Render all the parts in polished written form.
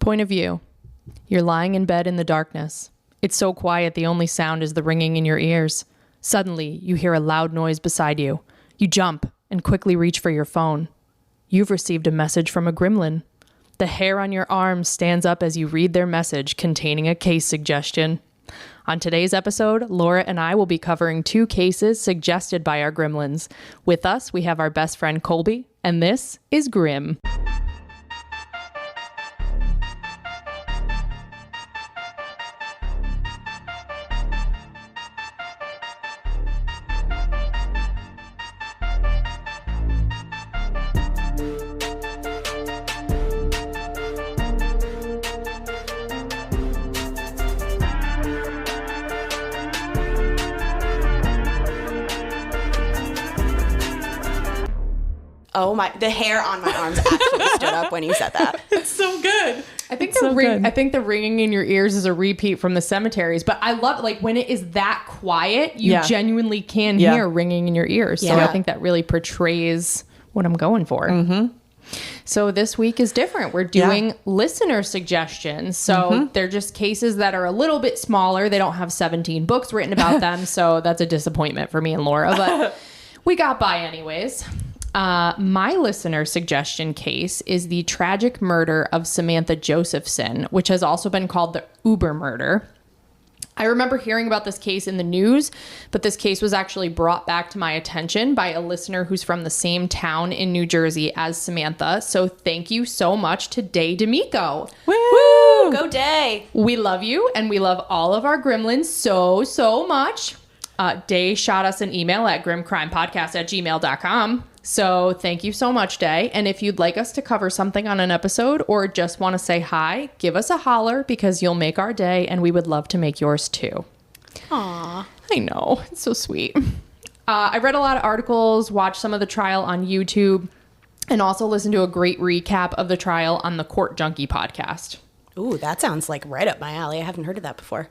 Point of view. You're lying in bed in the darkness. It's so quiet the only sound is the ringing in your ears. Suddenly, you hear a loud noise beside you. You jump and quickly reach for your phone. You've received a message from a gremlin. The hair on your arm stands up as you read their message containing a case suggestion. On today's episode, Laura and I will be covering 2 cases suggested by our gremlins. With us, we have our best friend Colby, and this is Grimm. Oh my, the hair on my arms actually stood up when you said that. It's so good. I think the ringing in your ears is a repeat from the cemeteries, but I love like when it is that quiet, you genuinely can hear ringing in your ears. So I think that really portrays what I'm going for. Mm-hmm. So this week is different. We're doing listener suggestions. So they're just cases that are a little bit smaller. They don't have 17 books written about them. So that's a disappointment for me and Laura, but we got by anyways. My listener suggestion case is the tragic murder of Samantha Josephson, which has also been called the Uber murder. I remember hearing about this case in the news, but this case was actually brought back to my attention by a listener who's from the same town in New Jersey as Samantha. So thank you so much to Day D'Amico. Woo! Go Day! We love you, and we love all of our gremlins so much. Day shot us an email at grimcrimepodcast@gmail.com. So thank you so much, Day. And if you'd like us to cover something on an episode or just want to say hi, give us a holler because you'll make our day and we would love to make yours too. Aw. I know. It's so sweet. I read a lot of articles, watched some of the trial on YouTube, and also listened to a great recap of the trial on the Court Junkie podcast. Ooh, that sounds like right up my alley. I haven't heard of that before.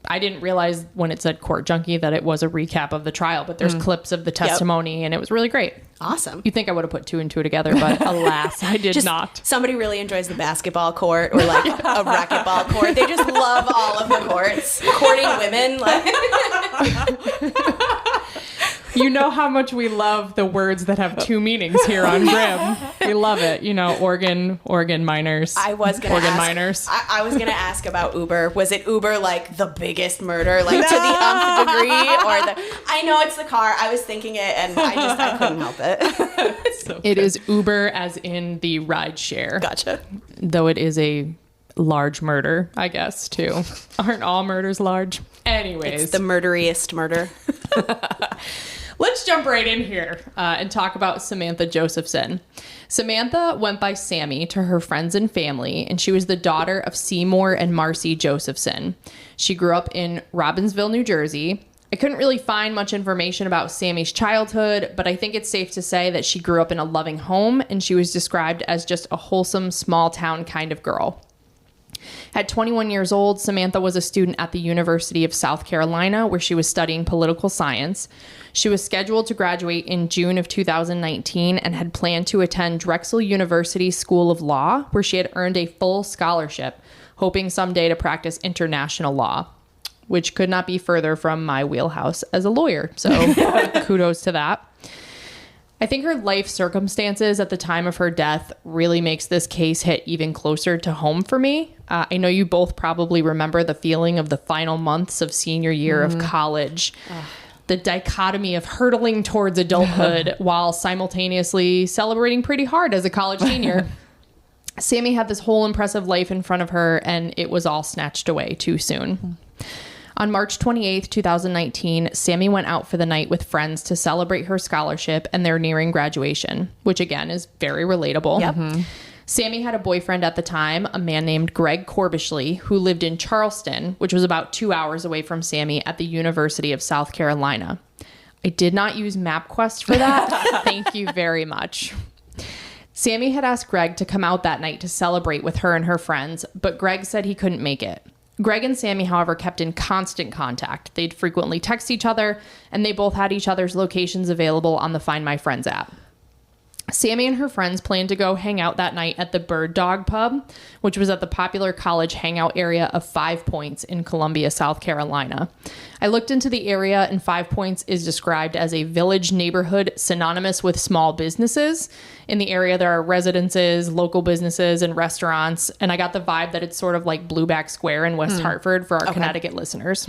I didn't realize when it said Court Junkie that it was a recap of the trial, but there's clips of the testimony and it was really great. Awesome. You'd think I would have put 2 and 2 together, but alas, I did not. Somebody really enjoys the basketball court or like a racquetball court. They just love all of the courts. Courting women. You know how much we love the words that have 2 meanings here on Grimm. We love it. You know, organ miners. I was going to ask about Uber. Was it Uber like the biggest murder, like to the nth degree, or I know it's the car. I was thinking it, and I couldn't help it. So it is Uber, as in the ride share. Gotcha. Though it is a large murder, I guess, too. Aren't all murders large? Anyways, it's the murderiest murder. Let's jump right in here and talk about Samantha Josephson. Samantha went by Sammy to her friends and family, and she was the daughter of Seymour and Marcy Josephson. She grew up in Robbinsville, New Jersey. I couldn't really find much information about Sammy's childhood, but I think it's safe to say that she grew up in a loving home, and she was described as just a wholesome, small-town kind of girl. At 21 years old, Samantha was a student at the University of South Carolina, where she was studying political science. She was scheduled to graduate in June of 2019 and had planned to attend Drexel University School of Law, where she had earned a full scholarship, hoping someday to practice international law, which could not be further from my wheelhouse as a lawyer. So kudos to that. I think her life circumstances at the time of her death really makes this case hit even closer to home for me. I know you both probably remember the feeling of the final months of senior year of college. The dichotomy of hurtling towards adulthood while simultaneously celebrating pretty hard as a college senior. Sammy had this whole impressive life in front of her, and it was all snatched away too soon. On March 28th, 2019, Sammy went out for the night with friends to celebrate her scholarship and their nearing graduation, which again is very relatable. Yep. Mm-hmm. Sammy had a boyfriend at the time, a man named Greg Corbishley, who lived in Charleston, which was about 2 hours away from Sammy at the University of South Carolina. I did not use MapQuest for that. Thank you very much. Sammy had asked Greg to come out that night to celebrate with her and her friends, but Greg said he couldn't make it. Greg and Sammy, however, kept in constant contact. They'd frequently text each other, and they both had each other's locations available on the Find My Friends app. Sammy and her friends planned to go hang out that night at the Bird Dog Pub, which was at the popular college hangout area of 5 Points in Columbia, South Carolina. I looked into the area, and 5 Points is described as a village neighborhood synonymous with small businesses. In the area, there are residences, local businesses, and restaurants, and I got the vibe that it's sort of like Blueback Square in West Hartford for our Connecticut listeners.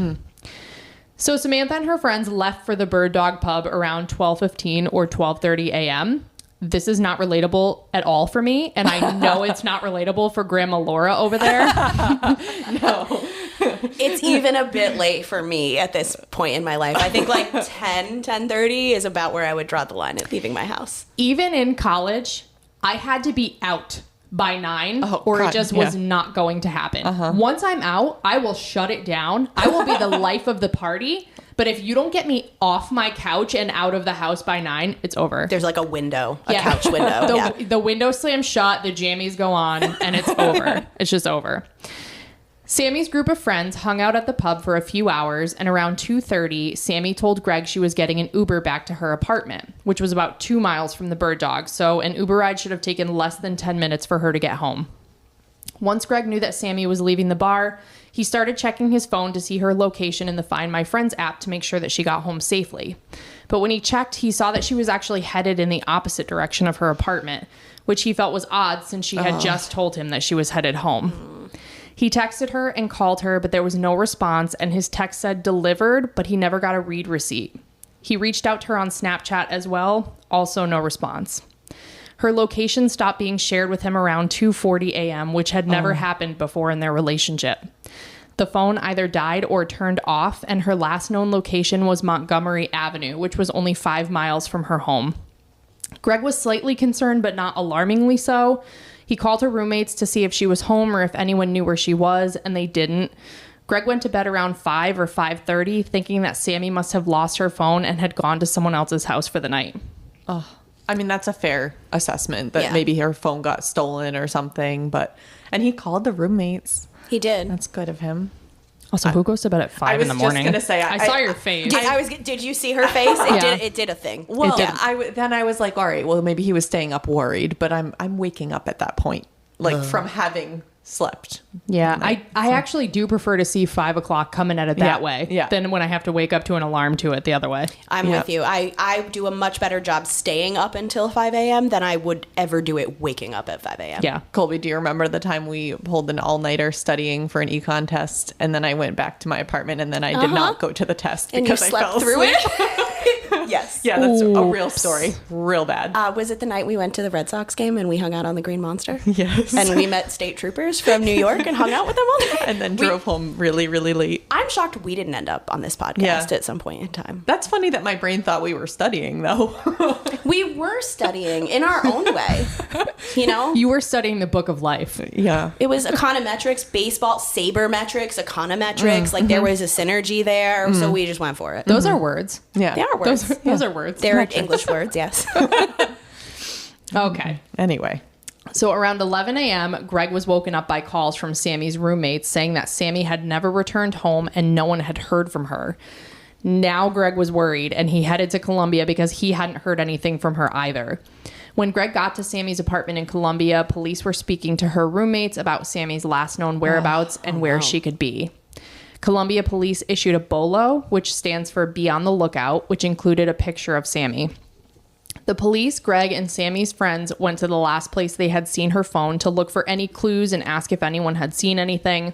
So Samantha and her friends left for the Bird Dog Pub around 12:15 or 12:30 a.m., This is not relatable at all for me, and I know it's not relatable for Grandma Laura over there. No. It's even a bit late for me at this point in my life. I think like 10:30 is about where I would draw the line at leaving my house. Even in college, I had to be out by 9 or it just was not going to happen. Once I'm out, I will shut it down. I will be the life of the party. But if you don't get me off my couch and out of the house by 9, it's over. There's like a window, a couch window. The window slams shut, the jammies go on, and it's over. It's just over. Sammy's group of friends hung out at the pub for a few hours, and around 2:30, Sammy told Greg she was getting an Uber back to her apartment, which was about 2 miles from the Bird Dog, so an Uber ride should have taken less than 10 minutes for her to get home. Once Greg knew that Sammy was leaving the bar, he started checking his phone to see her location in the Find My Friends app to make sure that she got home safely. But when he checked, he saw that she was actually headed in the opposite direction of her apartment, which he felt was odd since she had just told him that she was headed home. He texted her and called her, but there was no response, and his text said delivered, but he never got a read receipt. He reached out to her on Snapchat as well, also no response. Her location stopped being shared with him around 2:40 a.m., which had never happened before in their relationship. The phone either died or turned off, and her last known location was Montgomery Avenue, which was only 5 miles from her home. Greg was slightly concerned, but not alarmingly so. He called her roommates to see if she was home or if anyone knew where she was, and they didn't. Greg went to bed around 5 or 5:30, thinking that Sammy must have lost her phone and had gone to someone else's house for the night. Oh, I mean, that's a fair assessment that maybe her phone got stolen or something, and he called the roommates. He did. That's good of him. Also, who goes to bed at 5 in the morning? I was just going to say, I saw your face. Did you see her face? It did a thing. Well, then I was like, all right, well, maybe he was staying up worried, but I'm waking up at that point, like from having slept. Yeah, I actually do prefer to see 5 o'clock coming at it that way than when I have to wake up to an alarm to it the other way. I'm with you. I do a much better job staying up until 5 a.m. than I would ever do it waking up at 5 a.m. Yeah. Colby, do you remember the time we pulled an all-nighter studying for an econ test, and then I went back to my apartment, and then I did not go to the test because I fell through asleep? it? Yes. Yeah, that's a real story. Real bad. Was it the night we went to the Red Sox game and we hung out on the Green Monster? Yes. And we met state troopers from New York and hung out with them all day? And then drove home really, really late. I'm shocked we didn't end up on this podcast at some point in time. That's funny that my brain thought we were studying, though. We were studying in our own way, you know? You were studying the book of life. Yeah. It was econometrics, baseball, sabermetrics, econometrics. Like there was a synergy there, so we just went for it. Those are words. Yeah. They are words. Those are words. They're English words, yes. Okay. Anyway. So around 11 a.m., Greg was woken up by calls from Sammy's roommates saying that Sammy had never returned home and no one had heard from her. Now Greg was worried, and he headed to Columbia because he hadn't heard anything from her either. When Greg got to Sammy's apartment in Columbia, police were speaking to her roommates about Sammy's last known whereabouts and where she could be. Columbia police issued a BOLO, which stands for Be on the Lookout, which included a picture of Sammy. The police, Greg, and Sammy's friends went to the last place they had seen her phone to look for any clues and ask if anyone had seen anything.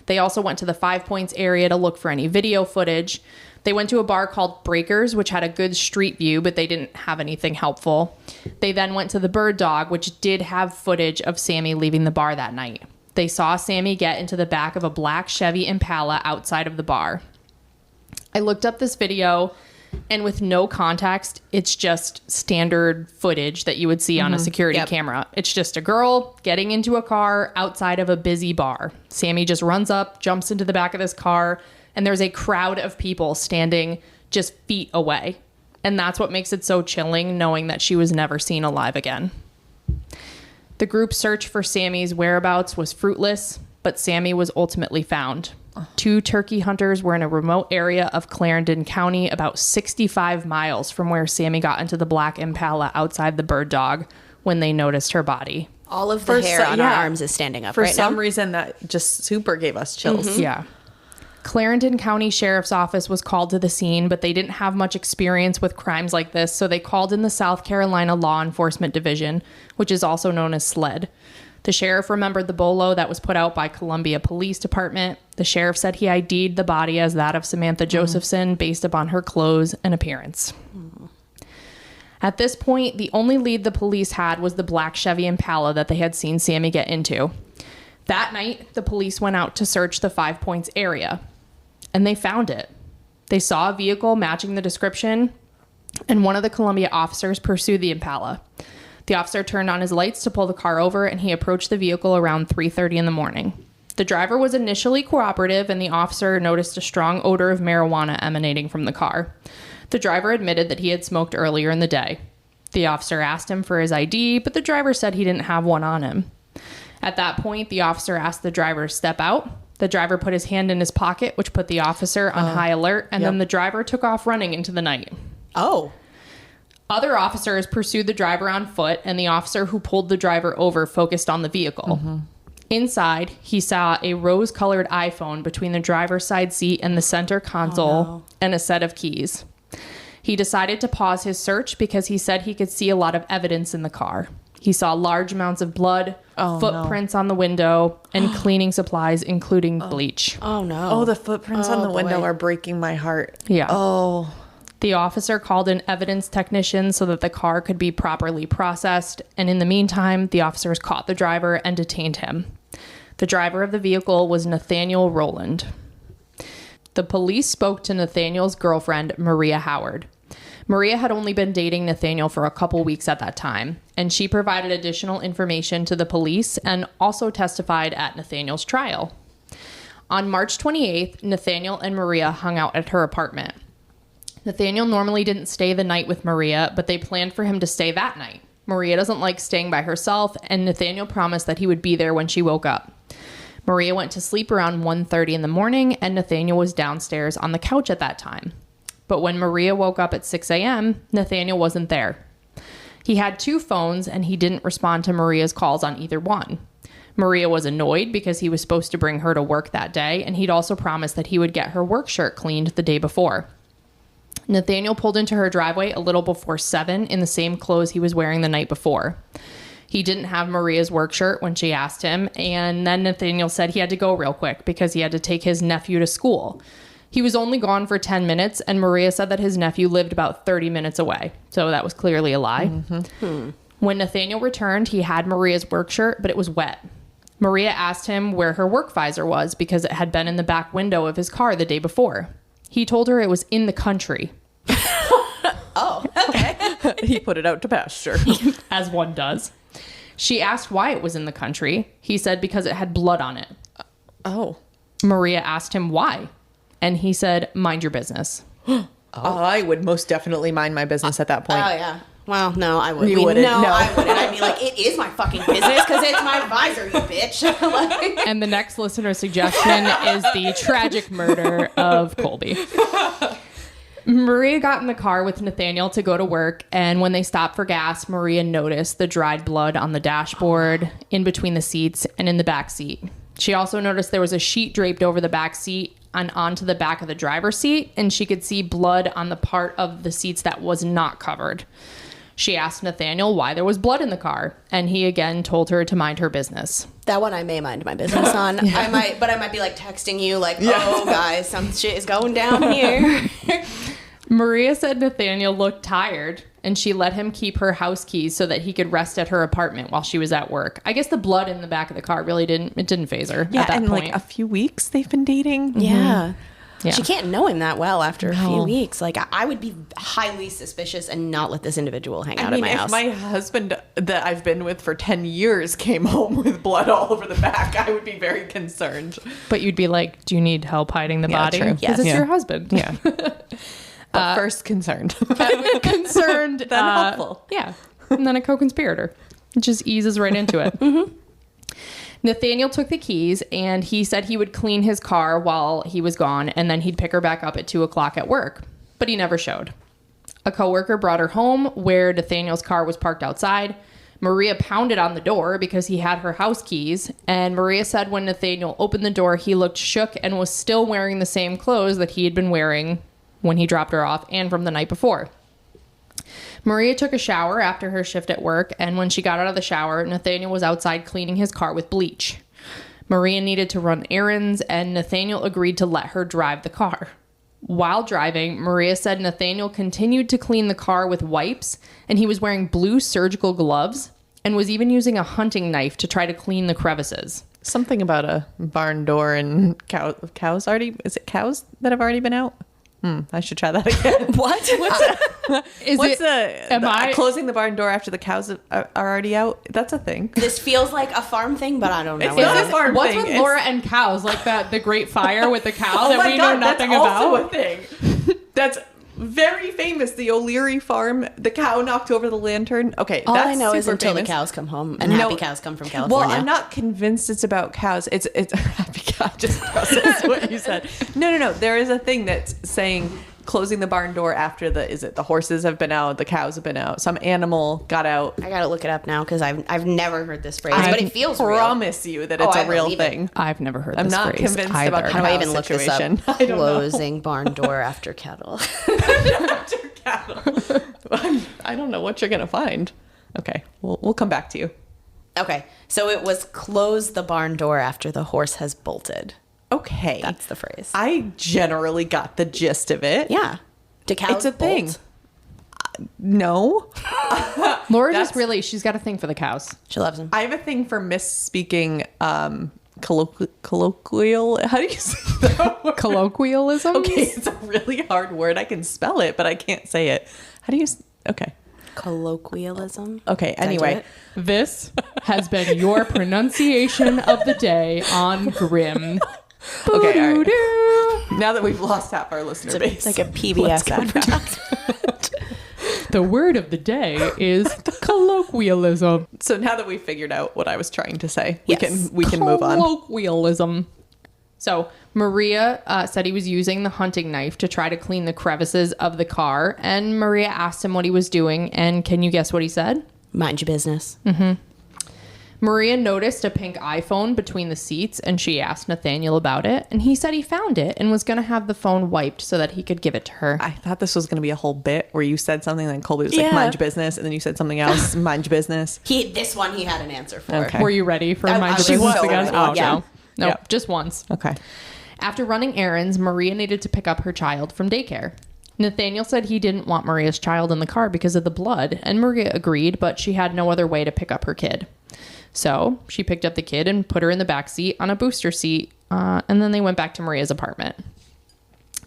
They also went to the 5 Points area to look for any video footage. They went to a bar called Breakers, which had a good street view, but they didn't have anything helpful. They then went to the Bird Dog, which did have footage of Sammy leaving the bar that night. They saw Sammy get into the back of a black Chevy Impala outside of the bar. I looked up this video, and with no context, it's just standard footage that you would see on a security camera. It's just a girl getting into a car outside of a busy bar. Sammy just runs up, jumps into the back of this car, and there's a crowd of people standing just feet away. And that's what makes it so chilling, knowing that she was never seen alive again. The group's search for Sammy's whereabouts was fruitless, but Sammy was ultimately found. 2 turkey hunters were in a remote area of Clarendon County, about 65 miles from where Sammy got into the black Impala outside the bird dog when they noticed her body. All of the hair on our arms is standing up For right now. some reason, that just super gave us chills. Yeah. Clarendon County Sheriff's Office was called to the scene, but they didn't have much experience with crimes like this, so they called in the South Carolina Law Enforcement Division, which is also known as SLED. The sheriff remembered the bolo that was put out by Columbia Police Department. The sheriff said he ID'd the body as that of Samantha Josephson based upon her clothes and appearance. At this point, the only lead the police had was the black Chevy Impala that they had seen Sammy get into. That night, the police went out to search the 5 Points area, and they found it. They saw a vehicle matching the description, and one of the Columbia officers pursued the Impala. The officer turned on his lights to pull the car over, and he approached the vehicle around 3:30 in the morning. The driver was initially cooperative, and the officer noticed a strong odor of marijuana emanating from the car. The driver admitted that he had smoked earlier in the day. The officer asked him for his ID, but the driver said he didn't have one on him. At that point, the officer asked the driver to step out. The driver put his hand in his pocket, which put the officer on high alert, and then the driver took off running into the night. Oh. Other officers pursued the driver on foot, and the officer who pulled the driver over focused on the vehicle. Inside, he saw a rose-colored iPhone between the driver's side seat and the center console and a set of keys. He decided to pause his search because he said he could see a lot of evidence in the car. He saw large amounts of blood, footprints on the window, and cleaning supplies, including bleach. Oh, no. Oh, the footprints on the window are breaking my heart. Yeah. Oh. The officer called in evidence technicians so that the car could be properly processed, and in the meantime, the officers caught the driver and detained him. The driver of the vehicle was Nathaniel Rowland. The police spoke to Nathaniel's girlfriend, Maria Howard. Maria had only been dating Nathaniel for a couple weeks at that time, and she provided additional information to the police and also testified at Nathaniel's trial. On March 28th, Nathaniel and Maria hung out at her apartment. Nathaniel normally didn't stay the night with Maria, but they planned for him to stay that night. Maria doesn't like staying by herself, and Nathaniel promised that he would be there when she woke up. Maria went to sleep around 1:30 in the morning, and Nathaniel was downstairs on the couch at that time. But when Maria woke up at 6 a.m., Nathaniel wasn't there. He had 2 phones, and he didn't respond to Maria's calls on either one. Maria was annoyed because he was supposed to bring her to work that day, and he'd also promised that he would get her work shirt cleaned the day before. Nathaniel pulled into her driveway a little before 7 in the same clothes he was wearing the night before. He didn't have Maria's work shirt when she asked him, and then Nathaniel said he had to go real quick because he had to take his nephew to school. He was only gone for 10 minutes, and Maria said that his nephew lived about 30 minutes away, so that was clearly a lie. When Nathaniel returned, he had Maria's work shirt, but it was wet. Maria asked him where her work visor was because it had been in the back window of his car the day before. He told her it was in the country. Oh, okay. He put it out to pasture. As one does. She asked why it was in the country. He said because it had blood on it. Oh. Maria asked him why. And he said, mind your business. I would most definitely mind my business at that point. Oh, yeah. Well, no, I wouldn't. You wouldn't? No, No. I wouldn't. I'd be like, it is my fucking business because it's my visor, you bitch. Like, And the next listener suggestion is the tragic murder of Colby. Maria got in the car with Nathaniel to go to work, and when they stopped for gas, Maria noticed the dried blood on the dashboard, in between the seats, and in the back seat. She also noticed there was a sheet draped over the back seat and onto the back of the driver's seat, and she could see blood on the part of the seats that was not covered. She asked Nathaniel why there was blood in the car, and he again told her to mind her business. that one I may mind my business on. I might be like texting you like, oh guys, some shit is going down here. Maria said Nathaniel looked tired, and she let him keep her house keys so that he could rest at her apartment while she was at work. I guess the blood in the back of the car really didn't faze her at that and point. like a few weeks they've been dating. Yeah. Yeah. She can't know him that well after a few weeks. Like, I would be highly suspicious and not let this individual hang out at my house. If my husband that I've been with for 10 years came home with blood all over the back, I would be very concerned. But you'd be like, do you need help hiding the body? true. Because it's your husband. Yeah. But first concerned. Concerned. Then helpful. Yeah. And then a co-conspirator. It just eases right into it. Nathaniel took the keys and he said he would clean his car while he was gone and then he'd pick her back up at 2 o'clock at work, but he never showed. A coworker brought her home where Nathaniel's car was parked outside. Maria pounded on the door because he had her house keys, and Maria said when Nathaniel opened the door, he looked shook and was still wearing the same clothes that he had been wearing when he dropped her off and from the night before. Maria took a shower after her shift at work, and when she got out of the shower, Nathaniel was outside cleaning his car with bleach. Maria needed to run errands, and Nathaniel agreed to let her drive the car. While driving, Maria said Nathaniel continued to clean the car with wipes, and he was wearing blue surgical gloves and was even using a hunting knife to try to clean the crevices. Something about a barn door and cows already... Is it cows that have already been out? I should try that again. What? Closing the barn door after the cows are already out? That's a thing. This feels like a farm thing, but I don't know. It's not a farm What's thing. with Laura and cows? Like the Great Fire with the cow that we know nothing about? That's also a thing. That's very famous. The O'Leary farm. The cow knocked over the lantern. Okay, all that's I know is until famous. the cows come home, and happy cows come from California. Well, I'm not convinced it's about cows. It's happy cow. Just process what you said. No. There is a thing that's saying closing the barn door after the horses have been out, the cows have been out, some animal got out. I gotta look it up now because I've never heard this phrase, but it feels real. I promise you that it's a real thing. I've never heard I'm this not phrase convinced either. about How do I even look this up? Closing barn door after cattle. After cattle. I don't know what you're gonna find. Okay, we'll come back to you. Okay, so it was close the barn door after the horse has bolted. Okay, that's the phrase. I generally got the gist of it. Yeah. Do cows It's a bolt? thing. No. Laura she's got a thing for the cows. She loves them. I have a thing for misspeaking colloquial. How do you say that? Colloquialism? Okay, it's a really hard word. I can spell it, but I can't say it. How do you... Okay. Colloquialism? Okay, anyway. This has been your pronunciation of the day on Grimm. Okay, all right. Now that we've lost half our listener base. It's like a PBS advertisement. The word of the day is colloquialism. So now that we've figured out what I was trying to say, yes. we can move on. Colloquialism. So Maria said he was using the hunting knife to try to clean the crevices of the car, and Maria asked him what he was doing, and can you guess what he said? Mind your business. Mm-hmm. Maria noticed a pink iPhone between the seats, and she asked Nathaniel about it, and he said he found it and was going to have the phone wiped so that he could give it to her. I thought this was going to be a whole bit where you said something, then Colby was like, mind your business, and then you said something else, mind your business. This one he had an answer for. Okay. Were you ready for mind your business again? Oh, yeah. No, Yep. just once. Okay. After running errands, Maria needed to pick up her child from daycare. Nathaniel said he didn't want Maria's child in the car because of the blood, and Maria agreed, but she had no other way to pick up her kid. So she picked up the kid and put her in the back seat on a booster seat, and then they went back to Maria's apartment.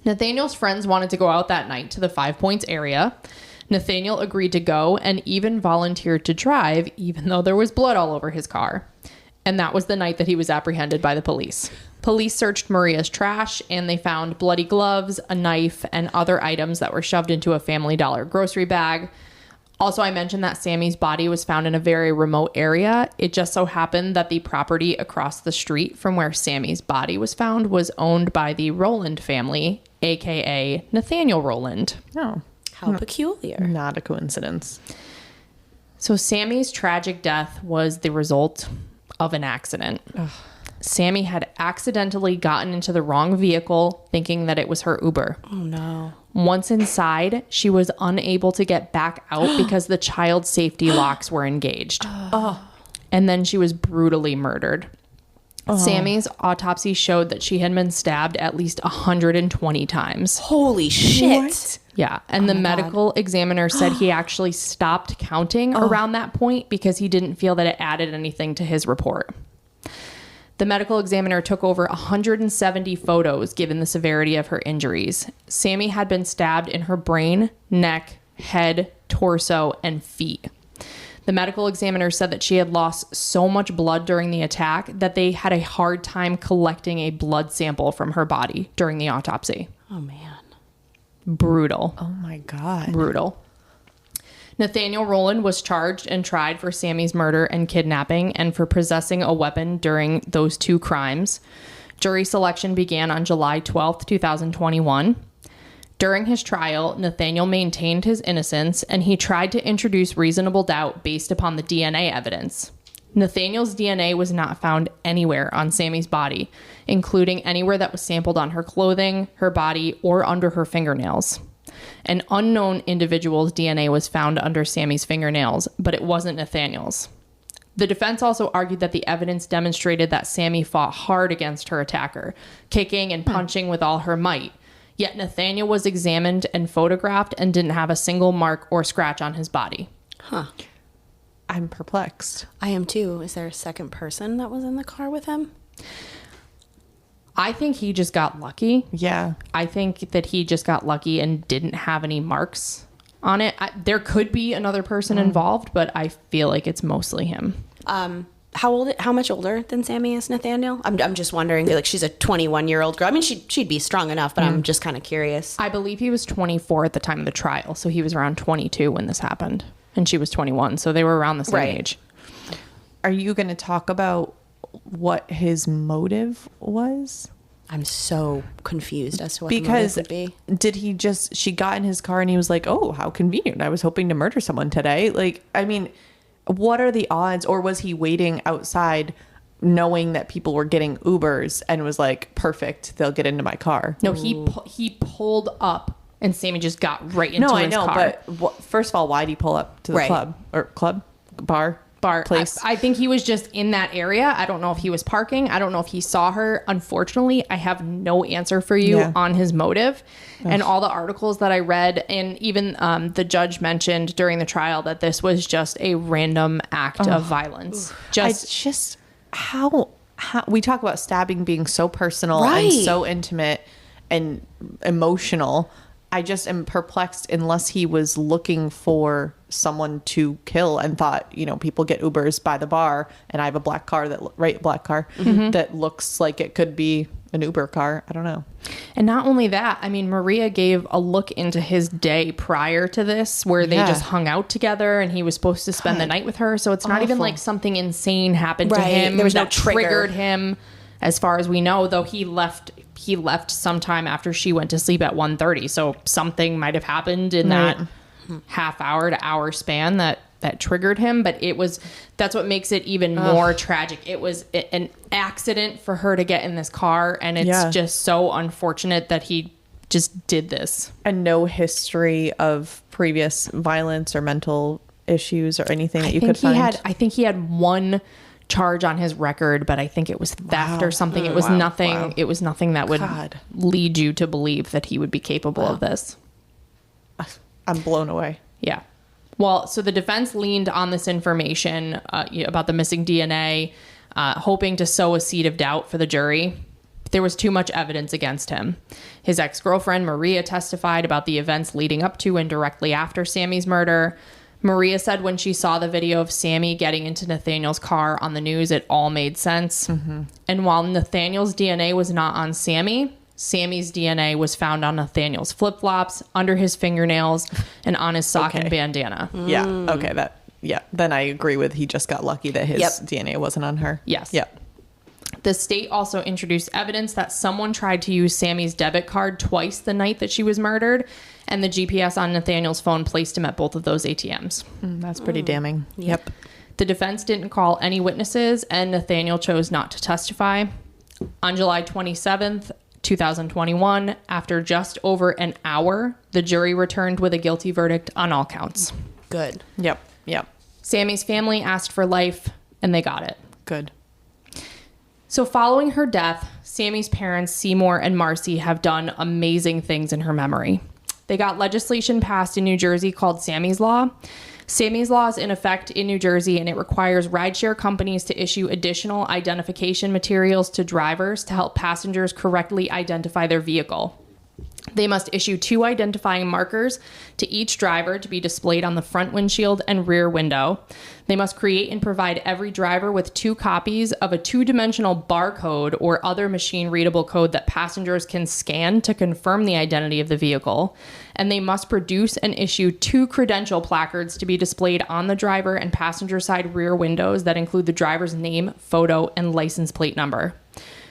Nathaniel's friends wanted to go out that night to the 5 Points area. Nathaniel agreed to go and even volunteered to drive, even though there was blood all over his car. And that was the night that he was apprehended by the police. Police searched Maria's trash, and they found bloody gloves, a knife, and other items that were shoved into a Family Dollar grocery bag. Also, I mentioned that Sammy's body was found in a very remote area. It just so happened that the property across the street from where Sammy's body was found was owned by the Rowland family, aka Nathaniel Rowland. Oh. How peculiar. Not a coincidence. So Sammy's tragic death was the result of an accident. Ugh. Sammy had accidentally gotten into the wrong vehicle, thinking that it was her Uber. Oh, no. Once inside, she was unable to get back out because the child safety locks were engaged. And then she was brutally murdered. Sammy's autopsy showed that she had been stabbed at least 120 times. Holy shit. What? Yeah. And the medical examiner said he actually stopped counting around that point because he didn't feel that it added anything to his report. The medical examiner took over 170 photos given the severity of her injuries. Sammy had been stabbed in her brain, neck, head, torso, and feet. The medical examiner said that she had lost so much blood during the attack that they had a hard time collecting a blood sample from her body during the autopsy. Oh, man. Brutal. Oh, my God. Brutal. Nathaniel Rowland was charged and tried for Sammy's murder and kidnapping and for possessing a weapon during those 2 crimes. Jury selection began on July 12th, 2021. During his trial, Nathaniel maintained his innocence and he tried to introduce reasonable doubt based upon the DNA evidence. Nathaniel's DNA was not found anywhere on Sammy's body, including anywhere that was sampled on her clothing, her body, or under her fingernails. An unknown individual's DNA was found under Sammy's fingernails, but it wasn't Nathaniel's. The defense also argued that the evidence demonstrated that Sammy fought hard against her attacker, kicking and punching with all her might. Yet Nathaniel was examined and photographed and didn't have a single mark or scratch on his body. Huh. I'm perplexed. I am too. Is there a second person that was in the car with him? I think he just got lucky. Yeah. I think that he just got lucky and didn't have any marks on it. There could be another person involved, but I feel like it's mostly him. How much older than Sammy is Nathaniel? I'm just wondering. Like, she's a 21-year-old girl. I mean, she'd be strong enough, but I'm just kind of curious. I believe he was 24 at the time of the trial, so he was around 22 when this happened, and she was 21, so they were around the same age. Are you going to talk about what his motive was? I'm so confused as to what the motive would be. Did he just, she got in his car and he was like, oh, how convenient. I was hoping to murder someone today. Like, I mean, what are the odds? Or was he waiting outside knowing that people were getting Ubers and was like, perfect, they'll get into my car? No, he pulled up and Sammy just got right into his car. No, I know, but first of all, why did he pull up to the bar? Place. I think he was just in that area. I don't know if he was parking. I don't know if he saw her. Unfortunately, I have no answer for you on his motive. And all the articles that I read, and even the judge mentioned during the trial that this was just a random act of violence. How we talk about stabbing being so personal and so intimate and emotional. I just am perplexed unless he was looking for someone to kill and thought, people get Ubers by the bar and I have a black car that looks like it could be an Uber car. I don't know. And not only that, I mean, Maria gave a look into his day prior to this where they just hung out together and he was supposed to spend the night with her. So it's not even like something insane happened to him. There was no triggered him as far as we know, though he left sometime after she went to sleep at 1:30. So something might have happened in that half hour to hour span that triggered him. But that's what makes it even more tragic. It was an accident for her to get in this car. And it's just so unfortunate that he just did this. And no history of previous violence or mental issues or anything that you could find. I think he had one charge on his record, but I think it was theft or something. It was nothing. Wow. It was nothing that would lead you to believe that he would be capable of this. I'm blown away. Yeah. Well, so the defense leaned on this information about the missing DNA, hoping to sow a seed of doubt for the jury. There was too much evidence against him. His ex-girlfriend, Maria, testified about the events leading up to and directly after Sammy's murder. Maria said when she saw the video of Sammy getting into Nathaniel's car on the news, it all made sense. Mm-hmm. And while Nathaniel's DNA was not on Sammy, Sammy's DNA was found on Nathaniel's flip-flops, under his fingernails, and on his sock and bandana. Yeah. Okay. Then I agree with he just got lucky that his DNA wasn't on her. Yes. Yep. The state also introduced evidence that someone tried to use Sammy's debit card twice the night that she was murdered, and the GPS on Nathaniel's phone placed him at both of those ATMs. That's pretty damning. Yep. The defense didn't call any witnesses, and Nathaniel chose not to testify. On July 27th, 2021, after just over an hour, the jury returned with a guilty verdict on all counts. Good. Yep. Sammy's family asked for life, and they got it. Good. So following her death, Sammy's parents, Seymour and Marcy, have done amazing things in her memory. They got legislation passed in New Jersey called Sammy's Law. Sammy's Law is in effect in New Jersey, and it requires rideshare companies to issue additional identification materials to drivers to help passengers correctly identify their vehicle. They must issue 2 identifying markers to each driver to be displayed on the front windshield and rear window. They must create and provide every driver with 2 copies of a 2-dimensional barcode or other machine-readable code that passengers can scan to confirm the identity of the vehicle. And they must produce and issue 2 credential placards to be displayed on the driver and passenger side rear windows that include the driver's name, photo, and license plate number.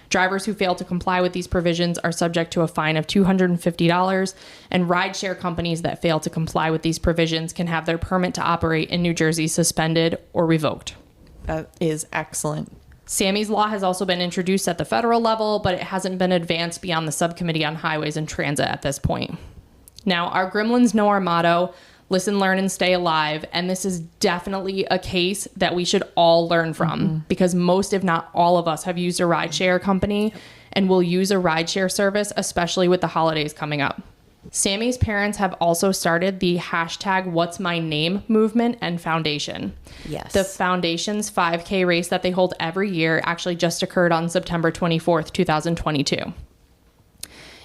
Drivers who fail to comply with these provisions are subject to a fine of $250, and rideshare companies that fail to comply with these provisions can have their permit to operate in New Jersey suspended or revoked. That is excellent. Sammy's Law has also been introduced at the federal level, but it hasn't been advanced beyond the Subcommittee on Highways and Transit at this point. Now, our Gremlins know our motto: listen, learn, and stay alive. And this is definitely a case that we should all learn from, because most, if not all of us, have used a rideshare company and will use a rideshare service, especially with the holidays coming up. Sammy's parents have also started the hashtag What's My Name movement and foundation. Yes. The foundation's 5K race that they hold every year actually just occurred on September 24th, 2022.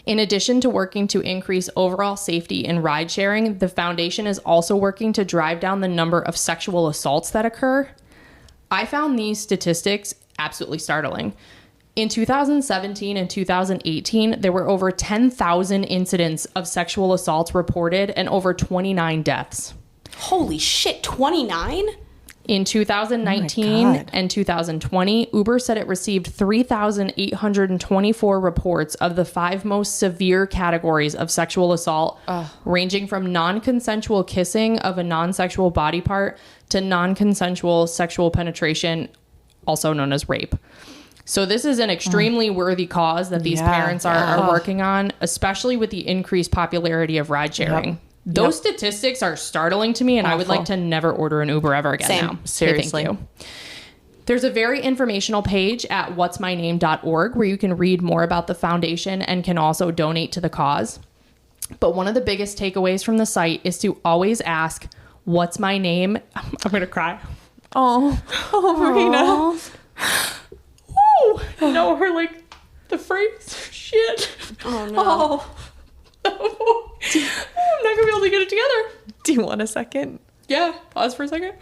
In addition to working to increase overall safety in ride sharing, the foundation is also working to drive down the number of sexual assaults that occur. I found these statistics absolutely startling. In 2017 and 2018, there were over 10,000 incidents of sexual assaults reported and over 29 deaths. Holy shit, 29? In 2019 and 2020, Uber said it received 3,824 reports of the 5 most severe categories of sexual assault, ranging from non-consensual kissing of a non-sexual body part to non-consensual sexual penetration, also known as rape. So this is an extremely worthy cause that these parents are working on, especially with the increased popularity of ride sharing. Yep. Those statistics are startling to me, and I would like to never order an Uber ever again now. Seriously. Okay, thank you. There's a very informational page at whatsmyname.org where you can read more about the foundation and can also donate to the cause. But one of the biggest takeaways from the site is to always ask, what's my name? I'm going to cry. Oh, Marina. Oh, no, her, like, the phrase, shit. Oh, no. Oh. I'm not gonna be able to get it together. Do you want a second? Yeah, pause for a second.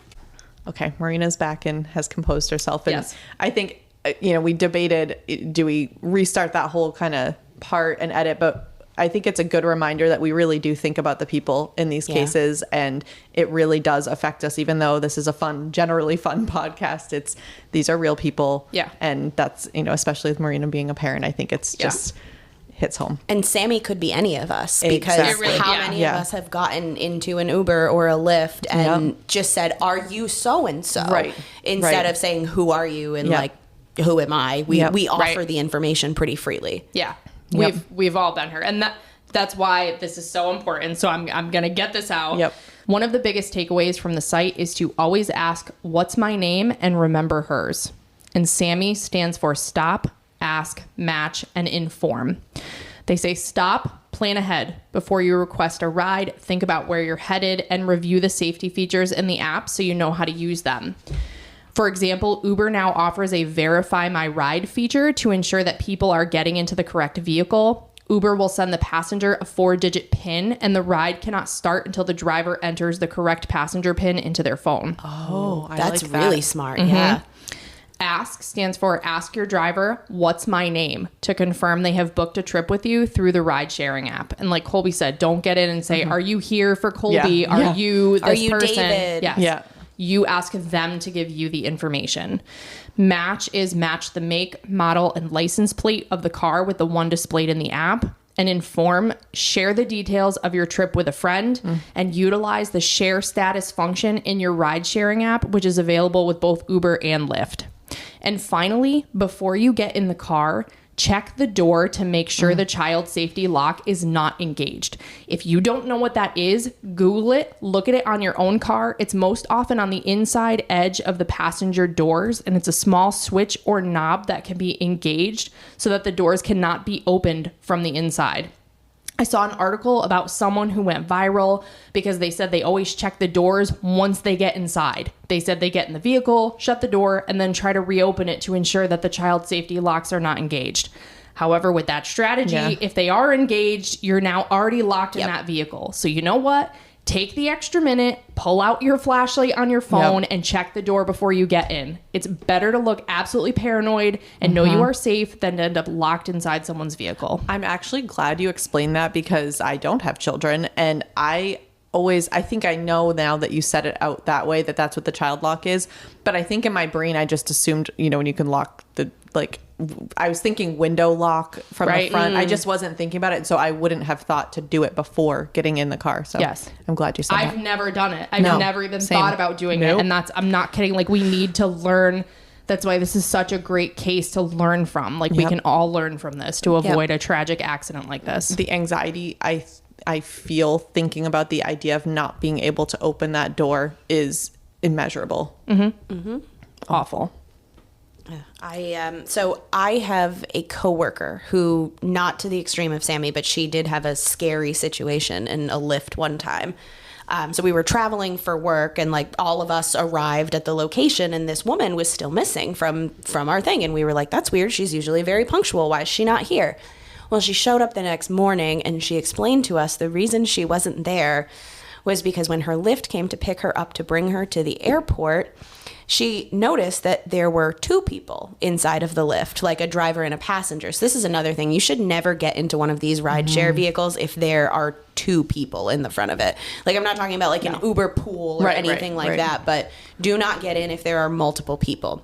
Okay, Marina's back and has composed herself. And Yes. I think, we debated, do we restart that whole kind of part and edit? But I think it's a good reminder that we really do think about the people in these cases, and it really does affect us, even though this is a generally fun podcast. These are real people. Yeah. And that's, especially with Marina being a parent, I think it's just hits home. And Sammy could be any of us, because Exactly. how many of us have gotten into an Uber or a Lyft and just said, are you so-and-so? Right. Instead of saying, who are you? And like, who am I? We offer the information pretty freely. Yeah. We've all been her. And that's why this is so important. So I'm going to get this out. Yep. One of the biggest takeaways from the site is to always ask, what's my name, and remember hers. And Sammy stands for stop, ask, match, and inform. They say stop, plan ahead. Before you request a ride, think about where you're headed and review the safety features in the app so you know how to use them. For example, Uber now offers a verify my ride feature to ensure that people are getting into the correct vehicle. Uber will send the passenger a 4-digit PIN, and the ride cannot start until the driver enters the correct passenger PIN into their phone. Oh, That's like that. really smart. Yeah. Ask stands for ask your driver, what's my name, to confirm they have booked a trip with you through the ride sharing app. And like Colby said, don't get in and say, are you here for Colby? Yeah. Are you this Are you person? David? Yes. Yeah. You ask them to give you the information. Match is match the make, model, and license plate of the car with the one displayed in the app. And inform, share the details of your trip with a friend, and utilize the share status function in your ride sharing app, which is available with both Uber and Lyft. And finally, before you get in the car, check the door to make sure the child safety lock is not engaged. If you don't know what that is, Google it, look at it on your own car. It's most often on the inside edge of the passenger doors, and it's a small switch or knob that can be engaged so that the doors cannot be opened from the inside. I saw an article about someone who went viral because they said they always check the doors once they get inside. They said they get in the vehicle, shut the door, and then try to reopen it to ensure that the child safety locks are not engaged. However, with that strategy, if they are engaged, you're now already locked in that vehicle. So you know what? Take the extra minute, pull out your flashlight on your phone, and check the door before you get in. It's better to look absolutely paranoid and know you are safe than to end up locked inside someone's vehicle. I'm actually glad you explained that because I don't have children, and I think I know now that you said it out that way, that that's what the child lock is. But I think in my brain, I just assumed, when you can lock the, I was thinking window lock from the front. I just wasn't thinking about it. So I wouldn't have thought to do it before getting in the car. So yes, I'm glad you said that. I've never done it. I've never even thought about doing it. And I'm not kidding. Like, we need to learn. That's why this is such a great case to learn from. Like, we can all learn from this to avoid a tragic accident like this. The anxiety I feel thinking about the idea of not being able to open that door is immeasurable. Awful. So I have a coworker who, not to the extreme of Sammy, but she did have a scary situation in a Lyft one time. So we were traveling for work, and like all of us arrived at the location, and this woman was still missing from our thing. And we were like, that's weird. She's usually very punctual. Why is she not here? Well, she showed up the next morning, and she explained to us the reason she wasn't there was because when her Lyft came to pick her up to bring her to the airport, she noticed that there were two people inside of the Lyft, like a driver and a passenger. So this is another thing. You should never get into one of these rideshare vehicles if there are two people in the front of it. Like, I'm not talking about like an Uber pool or anything like that, but do not get in if there are multiple people.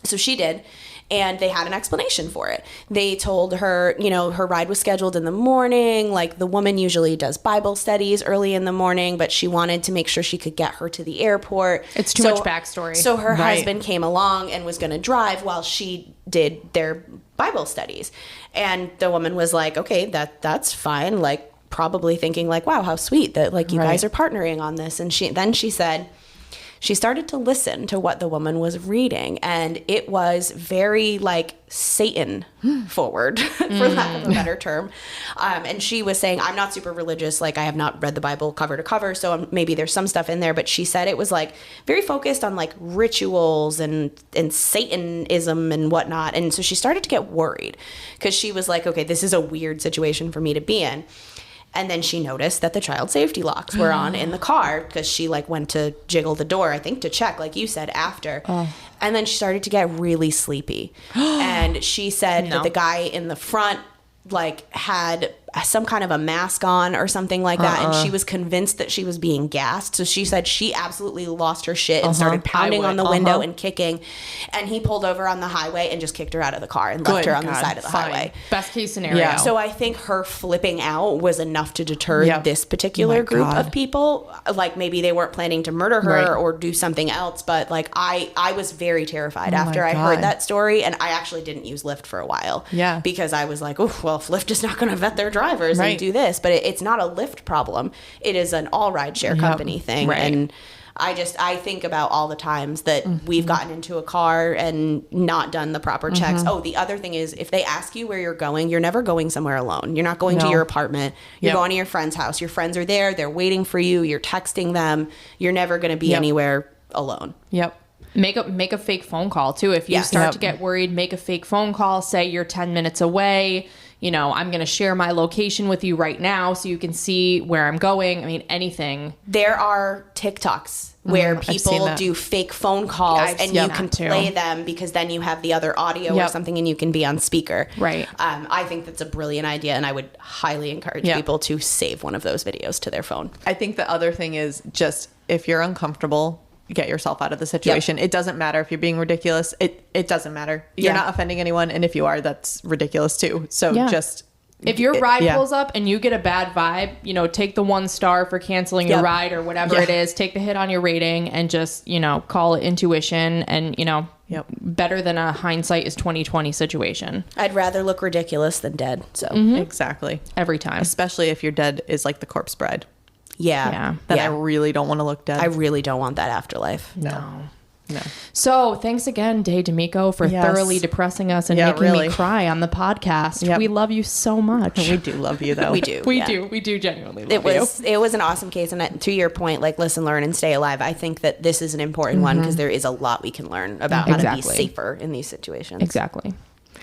So she did. And they had an explanation for it. They told her, her ride was scheduled in the morning. Like, the woman usually does Bible studies early in the morning, but she wanted to make sure she could get her to the airport. It's too much backstory. So her husband came along and was going to drive while she did their Bible studies. And the woman was like, okay, that's fine. Like, probably thinking like, wow, how sweet that like you guys are partnering on this. And she said, she started to listen to what the woman was reading, and it was very like Satan forward, for lack of a better term. And she was saying, I'm not super religious. Like, I have not read the Bible cover to cover, so maybe there's some stuff in there. But she said it was like very focused on like rituals and Satanism and whatnot. And so she started to get worried because she was like, okay, this is a weird situation for me to be in. And then she noticed that the child safety locks were on in the car because she like went to jiggle the door, I think, to check, like you said, after. And then she started to get really sleepy. And she said that the guy in the front like had some kind of a mask on or something like that, and she was convinced that she was being gassed. So she said she absolutely lost her shit and started pounding on the window and kicking, and he pulled over on the highway and just kicked her out of the car and left her on the side of the highway. Best case scenario. So I think her flipping out was enough to deter this particular group of people. Like, maybe they weren't planning to murder her or do something else, but like I was very terrified after I heard that story, and I actually didn't use Lyft for a while because I was like, oh, well, if Lyft is not going to vet their drivers and do this, but it's not a Lyft problem. It is an all rideshare company thing. And I think about all the times that we've gotten into a car and not done the proper checks. Oh, the other thing is, if they ask you where you're going, you're never going somewhere alone. You're not going to your apartment. You're going to your friend's house. Your friends are there. They're waiting for you. You're texting them. You're never going to be anywhere alone. Make a fake phone call too. If you start to get worried, make a fake phone call. Say you're 10 minutes away. I'm going to share my location with you right now so you can see where I'm going. I mean, anything. There are TikToks where people do fake phone calls and you can play them because then you have the other audio or something and you can be on speaker. I think that's a brilliant idea, and I would highly encourage people to save one of those videos to their phone. I think the other thing is just, if you're uncomfortable, get yourself out of the situation. It doesn't matter if you're being ridiculous. It doesn't matter. You're not offending anyone, and if you are, that's ridiculous too. So just, if your ride pulls up and you get a bad vibe, take the 1 star for canceling your ride or whatever it is. Take the hit on your rating and just call it intuition, and better than a hindsight is 20/20 situation. I'd rather look ridiculous than dead. So exactly, every time, especially if your dead is like the corpse bride. Then I really don't want to look dead. I really don't want that afterlife. No. So thanks again, Day D'Amico, for thoroughly depressing us and making me cry on the podcast. We love you so much. We do love you, though. We do. We do genuinely love you. It was an awesome case. And to your point, like, listen, learn, and stay alive. I think that this is an important one because there is a lot we can learn about how to be safer in these situations. Exactly.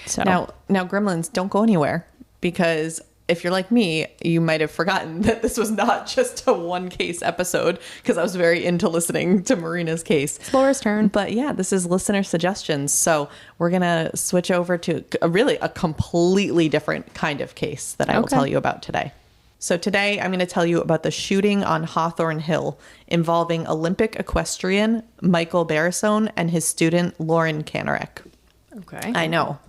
So Now, Gremlins, don't go anywhere, because if you're like me, you might have forgotten that this was not just a one case episode, because I was very into listening to Marina's case. it's Laura's turn. But yeah, this is listener suggestions. So we're going to switch over to a completely different kind of case that I will tell you about today. So today I'm going to tell you about the shooting on Hawthorne Hill involving Olympic equestrian Michael Barisone and his student Lauren Kanerek. Okay. I know.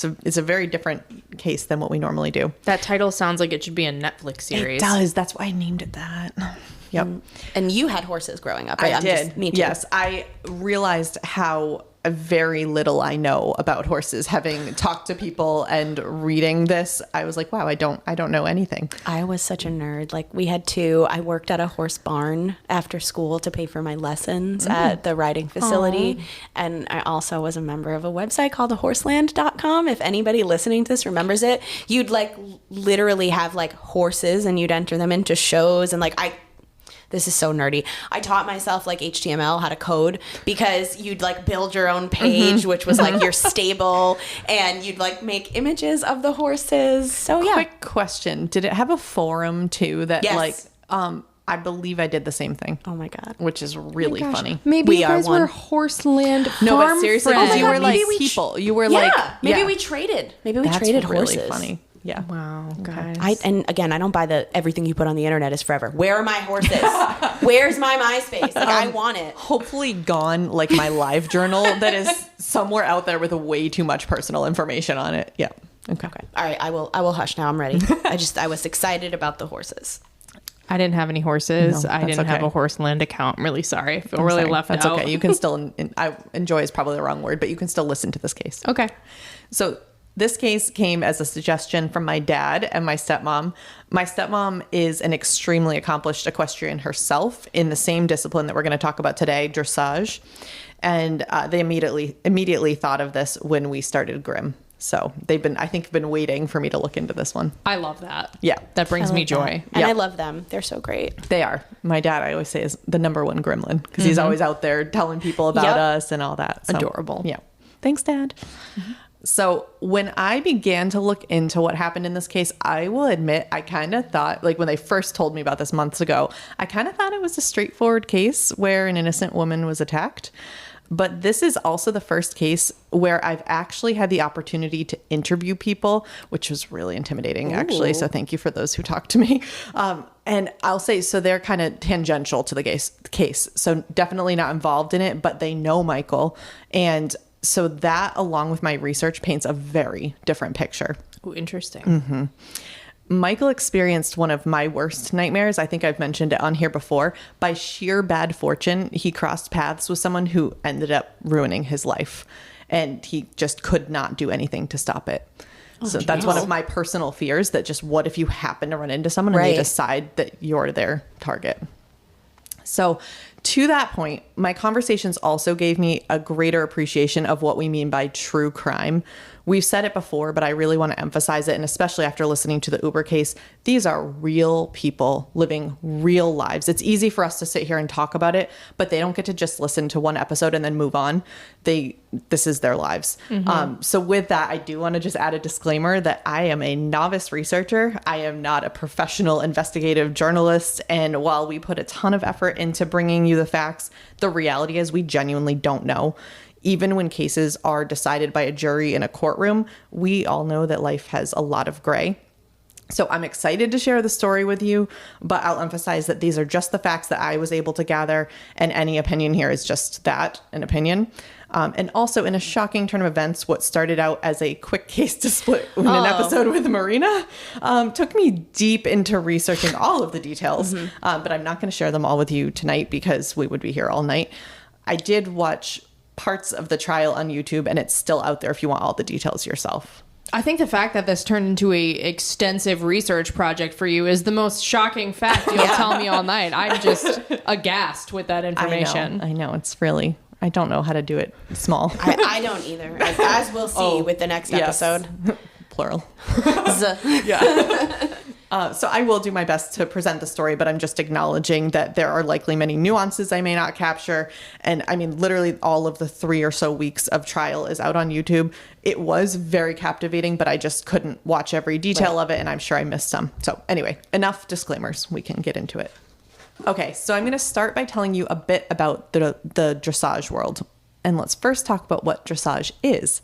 It's a very different case than what we normally do. That title sounds like it should be a Netflix series. It does. That's why I named it that. Yep. And you had horses growing up, right? I did. Me too. Yes. I realized how very little I know about horses, having talked to people and reading this. I was like, wow, I don't know anything. I was such a nerd. Like, we had I worked at a horse barn after school to pay for my lessons at the riding facility. Aww. And I also was a member of a website called horseland.com. If anybody listening to this remembers it, you'd like literally have like horses and you'd enter them into shows. And like, this is so nerdy. I taught myself like HTML, how to code, because you'd like build your own page, which was like your stable, and you'd like make images of the horses. So yeah. Quick question. Did it have a forum too that I believe I did the same thing. Oh my God. Which is really funny. Maybe you guys were Horseland farm but seriously, friends. because you were like people. You were like, maybe we traded. Maybe we That's traded really horses. Funny. Yeah. Wow, guys. And again, I don't buy everything you put on the internet is forever. Where are my horses? Where's my MySpace? Like, I want it. Hopefully gone, like my live journal that is somewhere out there with way too much personal information on it. Yeah. Okay. All right. I will hush now. I'm ready. I was excited about the horses. I didn't have any horses. No, I didn't have a Horseland account. I'm really sorry. I feel really left That's out. okay. You can still, enjoy is probably the wrong word, but you can still listen to this case. Okay. So this case came as a suggestion from my dad and my stepmom. My stepmom is an extremely accomplished equestrian herself in the same discipline that we're going to talk about today, dressage. And they immediately thought of this when we started Grimm. So they've been waiting for me to look into this one. I love that. Yeah. That brings me joy. And I love them. They're so great. They are. My dad, I always say, is the number one gremlin, because he's always out there telling people about us and all that. So, adorable. Yeah. Thanks, Dad. So when I began to look into what happened in this case, I will admit I kind of thought, like when they first told me about this months ago, I kind of thought it was a straightforward case where an innocent woman was attacked. But this is also the first case where I've actually had the opportunity to interview people, which was really intimidating, actually. So thank you for those who talked to me. And I'll say, so they're kind of tangential to the case. So definitely not involved in it, but they know Michael. And so that, along with my research, paints a very different picture. Ooh, interesting. Mm-hmm. Michael experienced one of my worst nightmares. I think I've mentioned it on here before. By sheer bad fortune, he crossed paths with someone who ended up ruining his life, and he just could not do anything to stop it. So that's one of my personal fears, that just what if you happen to run into someone and they decide that you're their target. So to that point, my conversations also gave me a greater appreciation of what we mean by true crime. We've said it before, but I really want to emphasize it. And especially after listening to the Uber case, these are real people living real lives. It's easy for us to sit here and talk about it, but they don't get to just listen to one episode and then move on. This is their lives. So with that, I do want to just add a disclaimer that I am a novice researcher. I am not a professional investigative journalist. And while we put a ton of effort into bringing you the facts, the reality is we genuinely don't know. Even when cases are decided by a jury in a courtroom, we all know that life has a lot of gray. So I'm excited to share the story with you, but I'll emphasize that these are just the facts that I was able to gather, and any opinion here is just that, an opinion. And also, in a shocking turn of events, what started out as a quick case to split in an episode with Marina took me deep into researching all of the details, but I'm not going to share them all with you tonight because we would be here all night. I did watch parts of the trial on YouTube, and it's still out there if you want all the details yourself. I think the fact that this turned into a extensive research project for you is the most shocking fact you'll tell me all night. I'm just aghast with that information. I know. It's really, I don't know how to do it small. I don't either, as we'll see with the next episode. Plural. So I will do my best to present the story, but I'm just acknowledging that there are likely many nuances I may not capture. And I mean, literally all of the 3 or so weeks of trial is out on YouTube. It was very captivating, but I just couldn't watch every detail of it, and I'm sure I missed some. So anyway, enough disclaimers. We can get into it. Okay, so I'm going to start by telling you a bit about the dressage world. And let's first talk about what dressage is.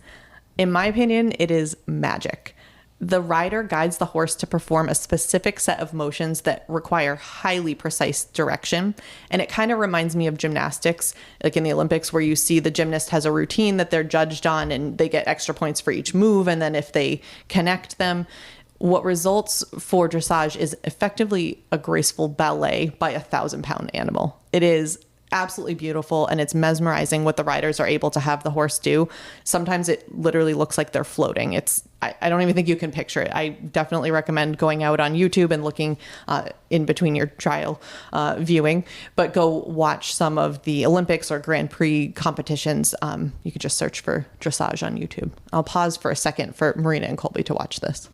In my opinion, it is magic. The rider guides the horse to perform a specific set of motions that require highly precise direction. And it kind of reminds me of gymnastics, like in the Olympics, where you see the gymnast has a routine that they're judged on and they get extra points for each move. And then if they connect them, what results for dressage is effectively a graceful ballet by a 1,000-pound animal. It is absolutely beautiful, and it's mesmerizing what the riders are able to have the horse do. Sometimes it literally looks like they're floating. I don't even think you can picture it. I definitely recommend going out on YouTube and looking in between your trial viewing, but go watch some of the Olympics or Grand Prix competitions. You could just search for dressage on YouTube. I'll pause for a second for Marina and Colby to watch this.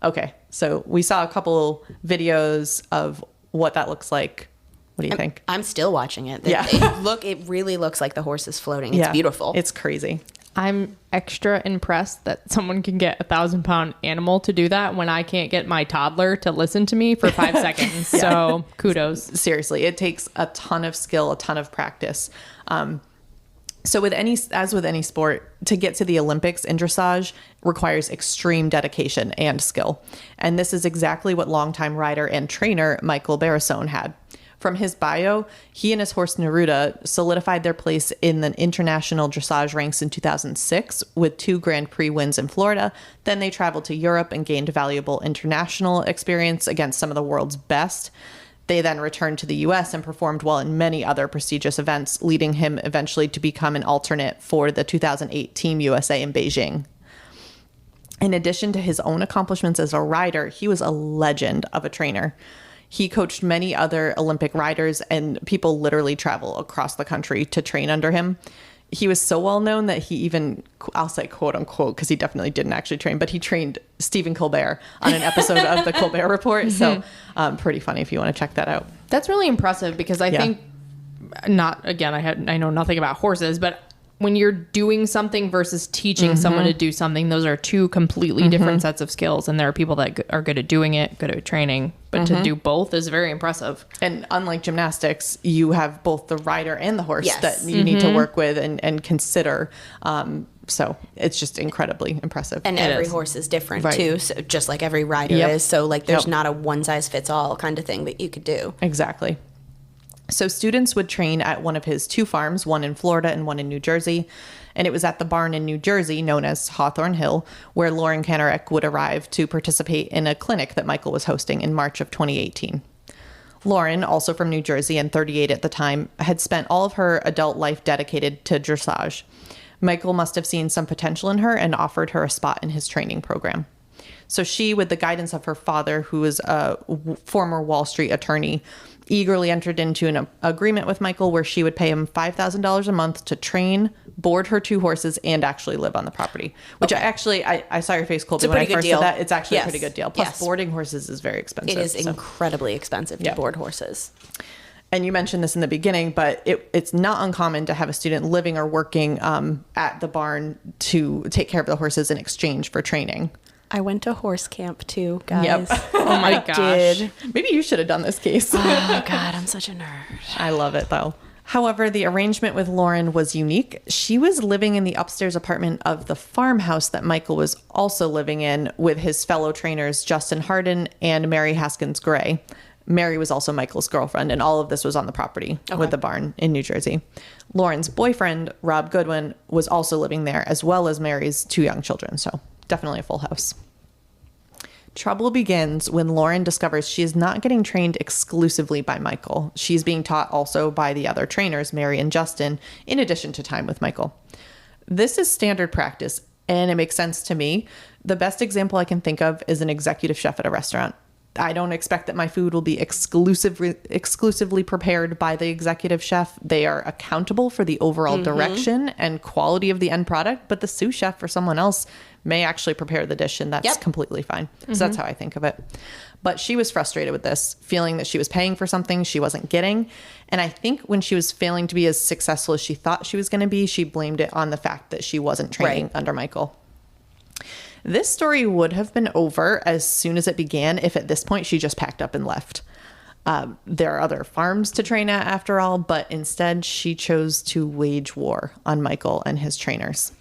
Okay, so we saw a couple videos of what that looks like. What do you think? I'm still watching it. Yeah. It really looks like the horse is floating. It's beautiful. It's crazy. I'm extra impressed that someone can get a 1,000-pound animal to do that when I can't get my toddler to listen to me for 5 seconds. So kudos. Seriously, it takes a ton of skill, a ton of practice. So with any sport, to get to the Olympics in dressage requires extreme dedication and skill. And this is exactly what longtime rider and trainer Michael Barisone had. From his bio, he and his horse Neruda solidified their place in the international dressage ranks in 2006 with 2 Grand Prix wins in Florida. Then they traveled to Europe and gained valuable international experience against some of the world's best. They then returned to the US and performed well in many other prestigious events, leading him eventually to become an alternate for the 2008 Team USA in Beijing. In addition to his own accomplishments as a rider, he was a legend of a trainer. He coached many other Olympic riders, and people literally travel across the country to train under him. He was so well known that he even, I'll say quote unquote, because he definitely didn't actually train, but he trained Stephen Colbert on an episode of the Colbert Report. So pretty funny if you want to check that out. That's really impressive because I think, I know nothing about horses, but when you're doing something versus teaching someone to do something, those are 2 completely different sets of skills. And there are people that are good at doing it, good at training, but to do both is very impressive. And unlike gymnastics, you have both the rider and the horse that you need to work with and consider. So it's just incredibly impressive. And every horse is different too. So just like every rider is. So like there's not a one size fits all kind of thing that you could do. Exactly. So students would train at one of his 2 farms, one in Florida and one in New Jersey. And it was at the barn in New Jersey, known as Hawthorne Hill, where Lauren Kanerek would arrive to participate in a clinic that Michael was hosting in March of 2018. Lauren, also from New Jersey and 38 at the time, had spent all of her adult life dedicated to dressage. Michael must have seen some potential in her and offered her a spot in his training program. So she, with the guidance of her father, who was a former Wall Street attorney, eagerly entered into an agreement with Michael where she would pay him $5,000 a month to train, board her 2 horses, and actually live on the property. Which I saw your face, Colby, when I first said that. It's actually a pretty good deal. Plus, boarding horses is very expensive. It is incredibly expensive to board horses. And you mentioned this in the beginning, but it's not uncommon to have a student living or working at the barn to take care of the horses in exchange for training. I went to horse camp too, guys. Yep. Oh my gosh. Did. Maybe you should have done this case. Oh God, I'm such a nerd. I love it though. However, the arrangement with Lauren was unique. She was living in the upstairs apartment of the farmhouse that Michael was also living in with his fellow trainers, Justin Hardin and Mary Haskins Gray. Mary was also Michael's girlfriend, and all of this was on the property with the barn in New Jersey. Lauren's boyfriend, Rob Goodwin, was also living there, as well as Mary's 2 young children. So definitely a full house. Trouble begins when Lauren discovers she is not getting trained exclusively by Michael. She's being taught also by the other trainers, Mary and Justin, in addition to time with Michael. This is standard practice, and it makes sense to me. The best example I can think of is an executive chef at a restaurant. I don't expect that my food will be exclusively prepared by the executive chef. They are accountable for the overall direction and quality of the end product, but the sous chef or someone else may actually prepare the dish, and that's completely fine. So that's how I think of it. But she was frustrated with this, feeling that she was paying for something she wasn't getting. And I think when she was failing to be as successful as she thought she was going to be, she blamed it on the fact that she wasn't training under Michael. This story would have been over as soon as it began if at this point she just packed up and left. There are other farms to train at after all, but instead she chose to wage war on Michael and his trainers.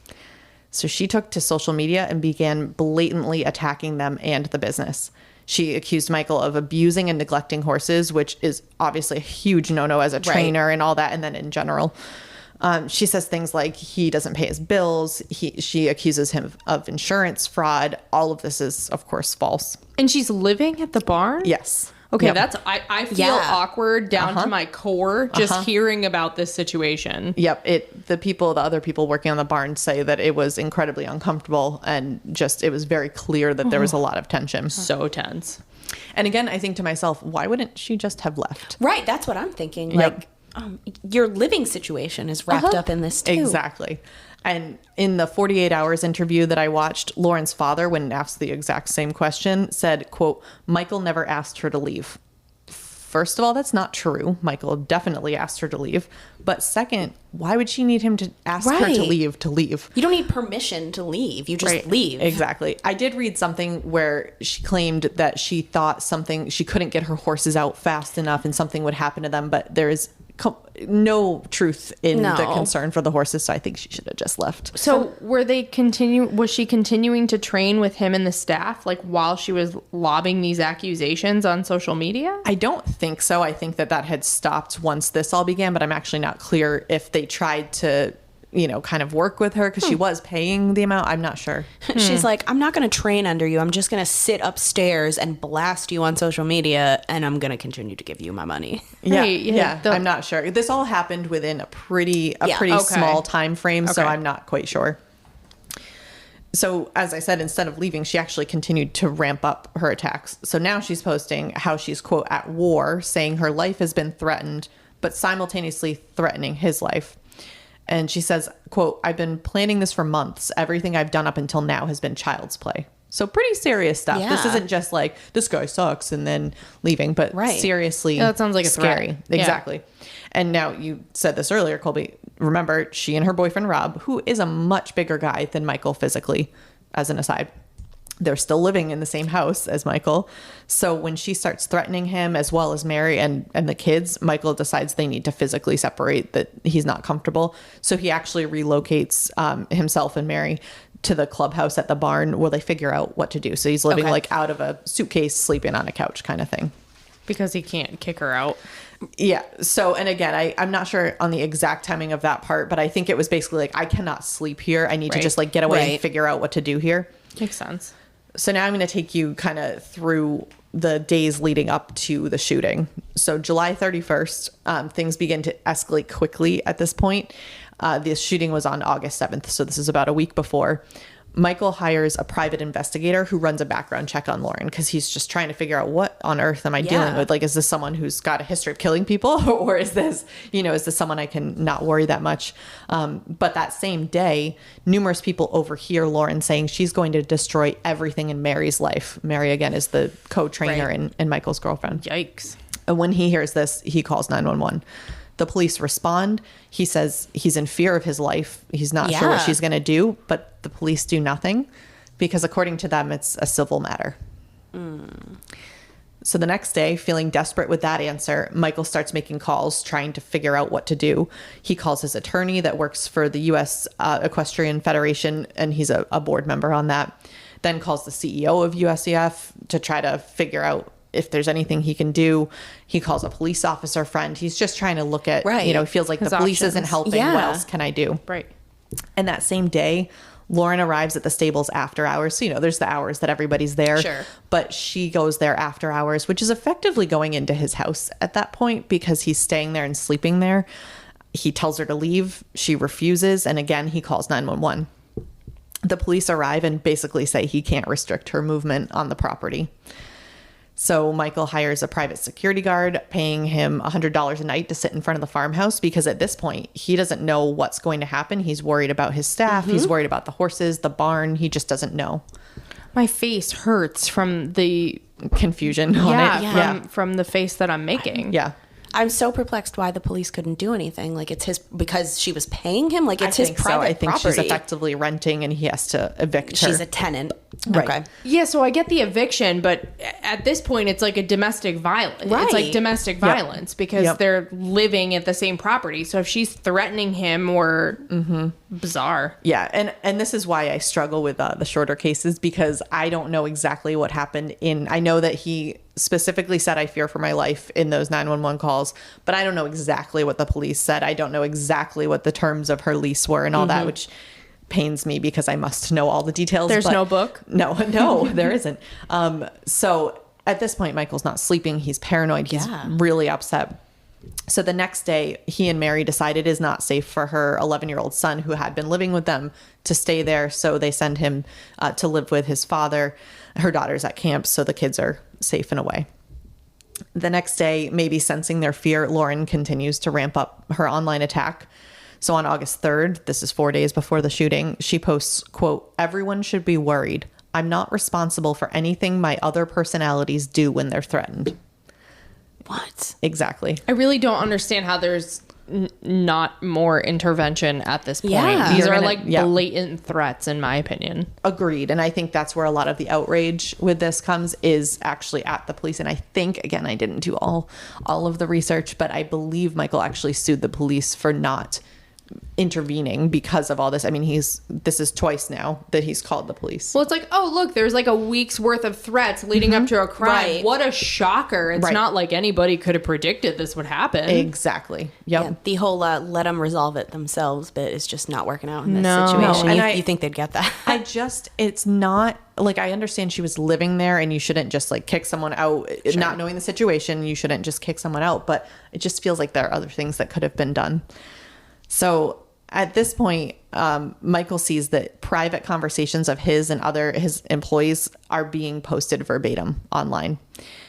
So she took to social media and began blatantly attacking them and the business. She accused Michael of abusing and neglecting horses, which is obviously a huge no-no as a trainer and all that, and then in general. She says things like he doesn't pay his bills. She accuses him of insurance fraud. All of this is, of course, false. And she's living at the barn? Yes. Okay, that's I feel awkward down to my core just hearing about this situation. Yep, the other people working on the barn say that it was incredibly uncomfortable, and just it was very clear that there was a lot of tension. So tense. And again, I think to myself, why wouldn't she just have left? Right, that's what I'm thinking. Like, your living situation is wrapped up in this too. Exactly. And in the 48 Hours interview that I watched, Lauren's father, when asked the exact same question, said, quote, Michael never asked her to leave. First of all, that's not true. Michael definitely asked her to leave. But second, why would she need him to ask her to leave to leave? You don't need permission to leave. You just leave. Exactly. I did read something where she claimed that she thought she couldn't get her horses out fast enough and something would happen to them. But there is no truth in the concern for the horses, so I think she should have just left. So was she continuing to train with him and the staff like while she was lobbing these accusations on social media? I don't think so. I think that had stopped once this all began, but I'm actually not clear if they tried to kind of work with her because she was paying the amount. I'm not sure. She's like, I'm not going to train under you. I'm just going to sit upstairs and blast you on social media, and I'm going to continue to give you my money. Yeah. I'm not sure. This all happened within a pretty small time frame, so I'm not quite sure. So as I said, instead of leaving, she actually continued to ramp up her attacks. So now she's posting how she's, quote, at war, saying her life has been threatened, but simultaneously threatening his life. And she says, quote, I've been planning this for months. Everything I've done up until now has been child's play. So pretty serious stuff. Yeah. This isn't just like, this guy sucks and then leaving, but seriously that sounds like a scary. Threat. Exactly. Yeah. And now you said this earlier, Colby. Remember, she and her boyfriend, Rob, who is a much bigger guy than Michael physically, as an aside, they're still living in the same house as Michael. So when she starts threatening him as well as Mary and the kids, Michael decides they need to physically separate, that he's not comfortable. So he actually relocates himself and Mary to the clubhouse at the barn where they figure out what to do. So he's living like out of a suitcase, sleeping on a couch kind of thing. Because he can't kick her out. Yeah. So, and again, I'm not sure on the exact timing of that part, but I think it was basically like, I cannot sleep here. I need to just like get away and figure out what to do here. Makes sense. So now I'm going to take you kind of through the days leading up to the shooting. So July 31st, things begin to escalate quickly at this point. The shooting was on August 7th. So this is about a week before. Michael hires a private investigator who runs a background check on Lauren because he's just trying to figure out, what on earth am I dealing with? Like, is this someone who's got a history of killing people, or is this someone I can not worry that much? But that same day, numerous people overhear Lauren saying she's going to destroy everything in Mary's life. Mary, again, is the co-trainer and Michael's girlfriend. Yikes. And when he hears this, he calls 911. The police respond. He says he's in fear of his life. He's not sure what she's going to do, but the police do nothing because according to them, it's a civil matter. So the next day, feeling desperate with that answer, Michael starts making calls trying to figure out what to do. He calls his attorney that works for the U.S. Equestrian Federation, and he's a board member on that. Then calls the CEO of USEF to try to figure out if there's anything he can do. He calls a police officer friend. He's just trying to look at, he feels like the police isn't helping. Yeah. What else can I do? Right. And that same day, Lauren arrives at the stables after hours. So, there's the hours that everybody's there. Sure. But she goes there after hours, which is effectively going into his house at that point because he's staying there and sleeping there. He tells her to leave. She refuses. And again, he calls 911. The police arrive and basically say he can't restrict her movement on the property. So Michael hires a private security guard, paying him $100 a night to sit in front of the farmhouse, because at this point, he doesn't know what's going to happen. He's worried about his staff. He's worried about the horses, the barn. He just doesn't know. My face hurts from the confusion on it. From the face that I'm making. Yeah. I'm so perplexed why the police couldn't do anything. Like, it's his, because she was paying him? Like, it's his private I think property. she's effectively renting and he has to evict her. She's a tenant. Right. Okay. Yeah, so I get the eviction, but at this point, it's like a domestic violence. Right. It's like domestic violence because they're living at the same property. So if she's threatening him or bizarre. Yeah, and this is why I struggle with the shorter cases, because I don't know exactly what happened I know that he specifically said, "I fear for my life" in those 911 calls, but I don't know exactly what the police said. I don't know exactly what the terms of her lease were and all that, which pains me because I must know all the details. There's no book? No, there isn't. So at this point, Michael's not sleeping. He's paranoid. He's really upset. So the next day, he and Mary decided it is not safe for her 11-year-old son, who had been living with them, to stay there. So they send him to live with his father. Her daughter's at camp, so the kids are safe and away. The next day, maybe sensing their fear, Lauren continues to ramp up her online attack. So on August 3rd, this is 4 days before the shooting, she posts, quote, "Everyone should be worried. I'm not responsible for anything my other personalities do when they're threatened." What? Exactly. I really don't understand how there's not more intervention at this point. Yeah. These You're are gonna- like blatant threats, in my opinion. Agreed. And I think that's where a lot of the outrage with this comes, is actually at the police. And I think, again, I didn't do all of the research, but I believe Michael actually sued the police for not intervening because of all this. I mean, this is twice now that he's called the police. Well, it's like, oh, look, there's like a week's worth of threats leading up to a crime. Right. What a shocker. It's not like anybody could have predicted this would happen. Exactly. Yep. Yeah, the whole let them resolve it themselves bit is just not working out in this No. situation. No, and You think they'd get that? it's not like, I understand she was living there and you shouldn't just like kick someone out, not knowing the situation. You shouldn't just kick someone out, but it just feels like there are other things that could have been done. So at this point, Michael sees that private conversations of his employees are being posted verbatim online.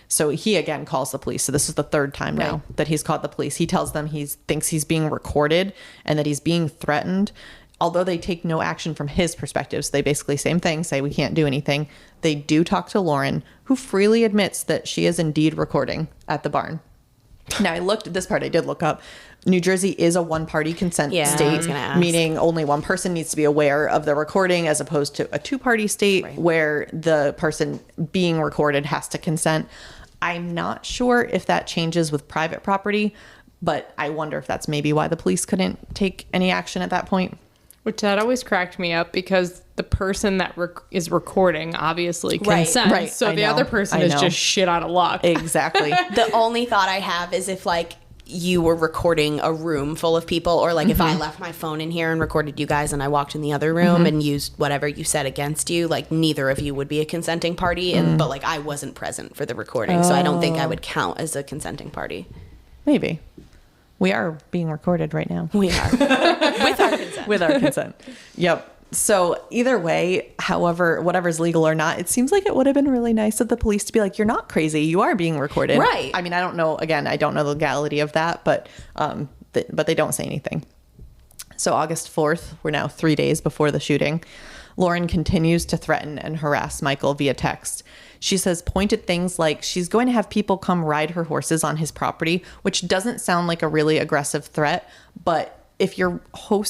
So he again calls the police. So this is the third time now that he's called the police. He tells them he thinks he's being recorded and that he's being threatened. Although they take no action from his perspective, so they basically same thing, say we can't do anything. They do talk to Lauren, who freely admits that she is indeed recording at the barn. Now, I did look up. New Jersey is a one-party consent I state, was gonna ask. meaning only one person needs to be aware of the recording, as opposed to a two-party state where the person being recorded has to consent. I'm not sure if that changes with private property, but I wonder if that's maybe why the police couldn't take any action at that point. Which that always cracked me up, because the person that is recording obviously consents. Right. So I the know. other person I is know. just shit out of luck. Exactly. The only thought I have is if like you were recording a room full of people, or like if I left my phone in here and recorded you guys and I walked in the other room and used whatever you said against you, like neither of you would be a consenting party, but like I wasn't present for the recording, so I don't think I would count as a consenting party. Maybe. We are being recorded right now. We are. With our consent. With our consent. Yep. So either way, however, whatever's legal or not, it seems like it would have been really nice of the police to be like, you're not crazy. You are being recorded. Right. I mean, I don't know. Again, I don't know the legality of that, but they don't say anything. So August 4th, we're now 3 days before the shooting. Lauren continues to threaten and harass Michael via text. She says pointed things like she's going to have people come ride her horses on his property, which doesn't sound like a really aggressive threat. But if you're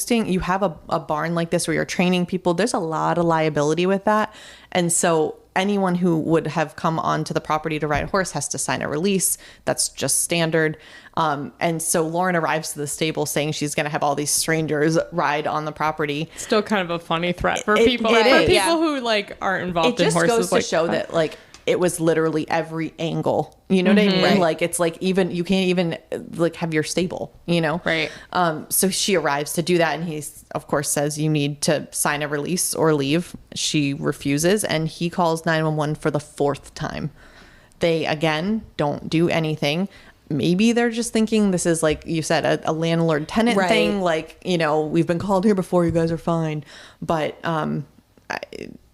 you have a barn like this where you're training people, there's a lot of liability with that. And so anyone who would have come onto the property to ride a horse has to sign a release. That's just standard. And so Lauren arrives to the stable saying she's going to have all these strangers ride on the property. Still kind of a funny threat for It people. is. For people Yeah. who like aren't involved It in just horses. goes to like show that like it was literally every angle. You know what I mean? Right. Like it's like even you can't even like have your stable, you know? Right. So she arrives to do that, and he of course says you need to sign a release or leave. She refuses, and he calls 911 for the fourth time. They again don't do anything. Maybe they're just thinking this is, like you said, a landlord tenant thing. Like, you know, we've been called here before. You guys are fine. But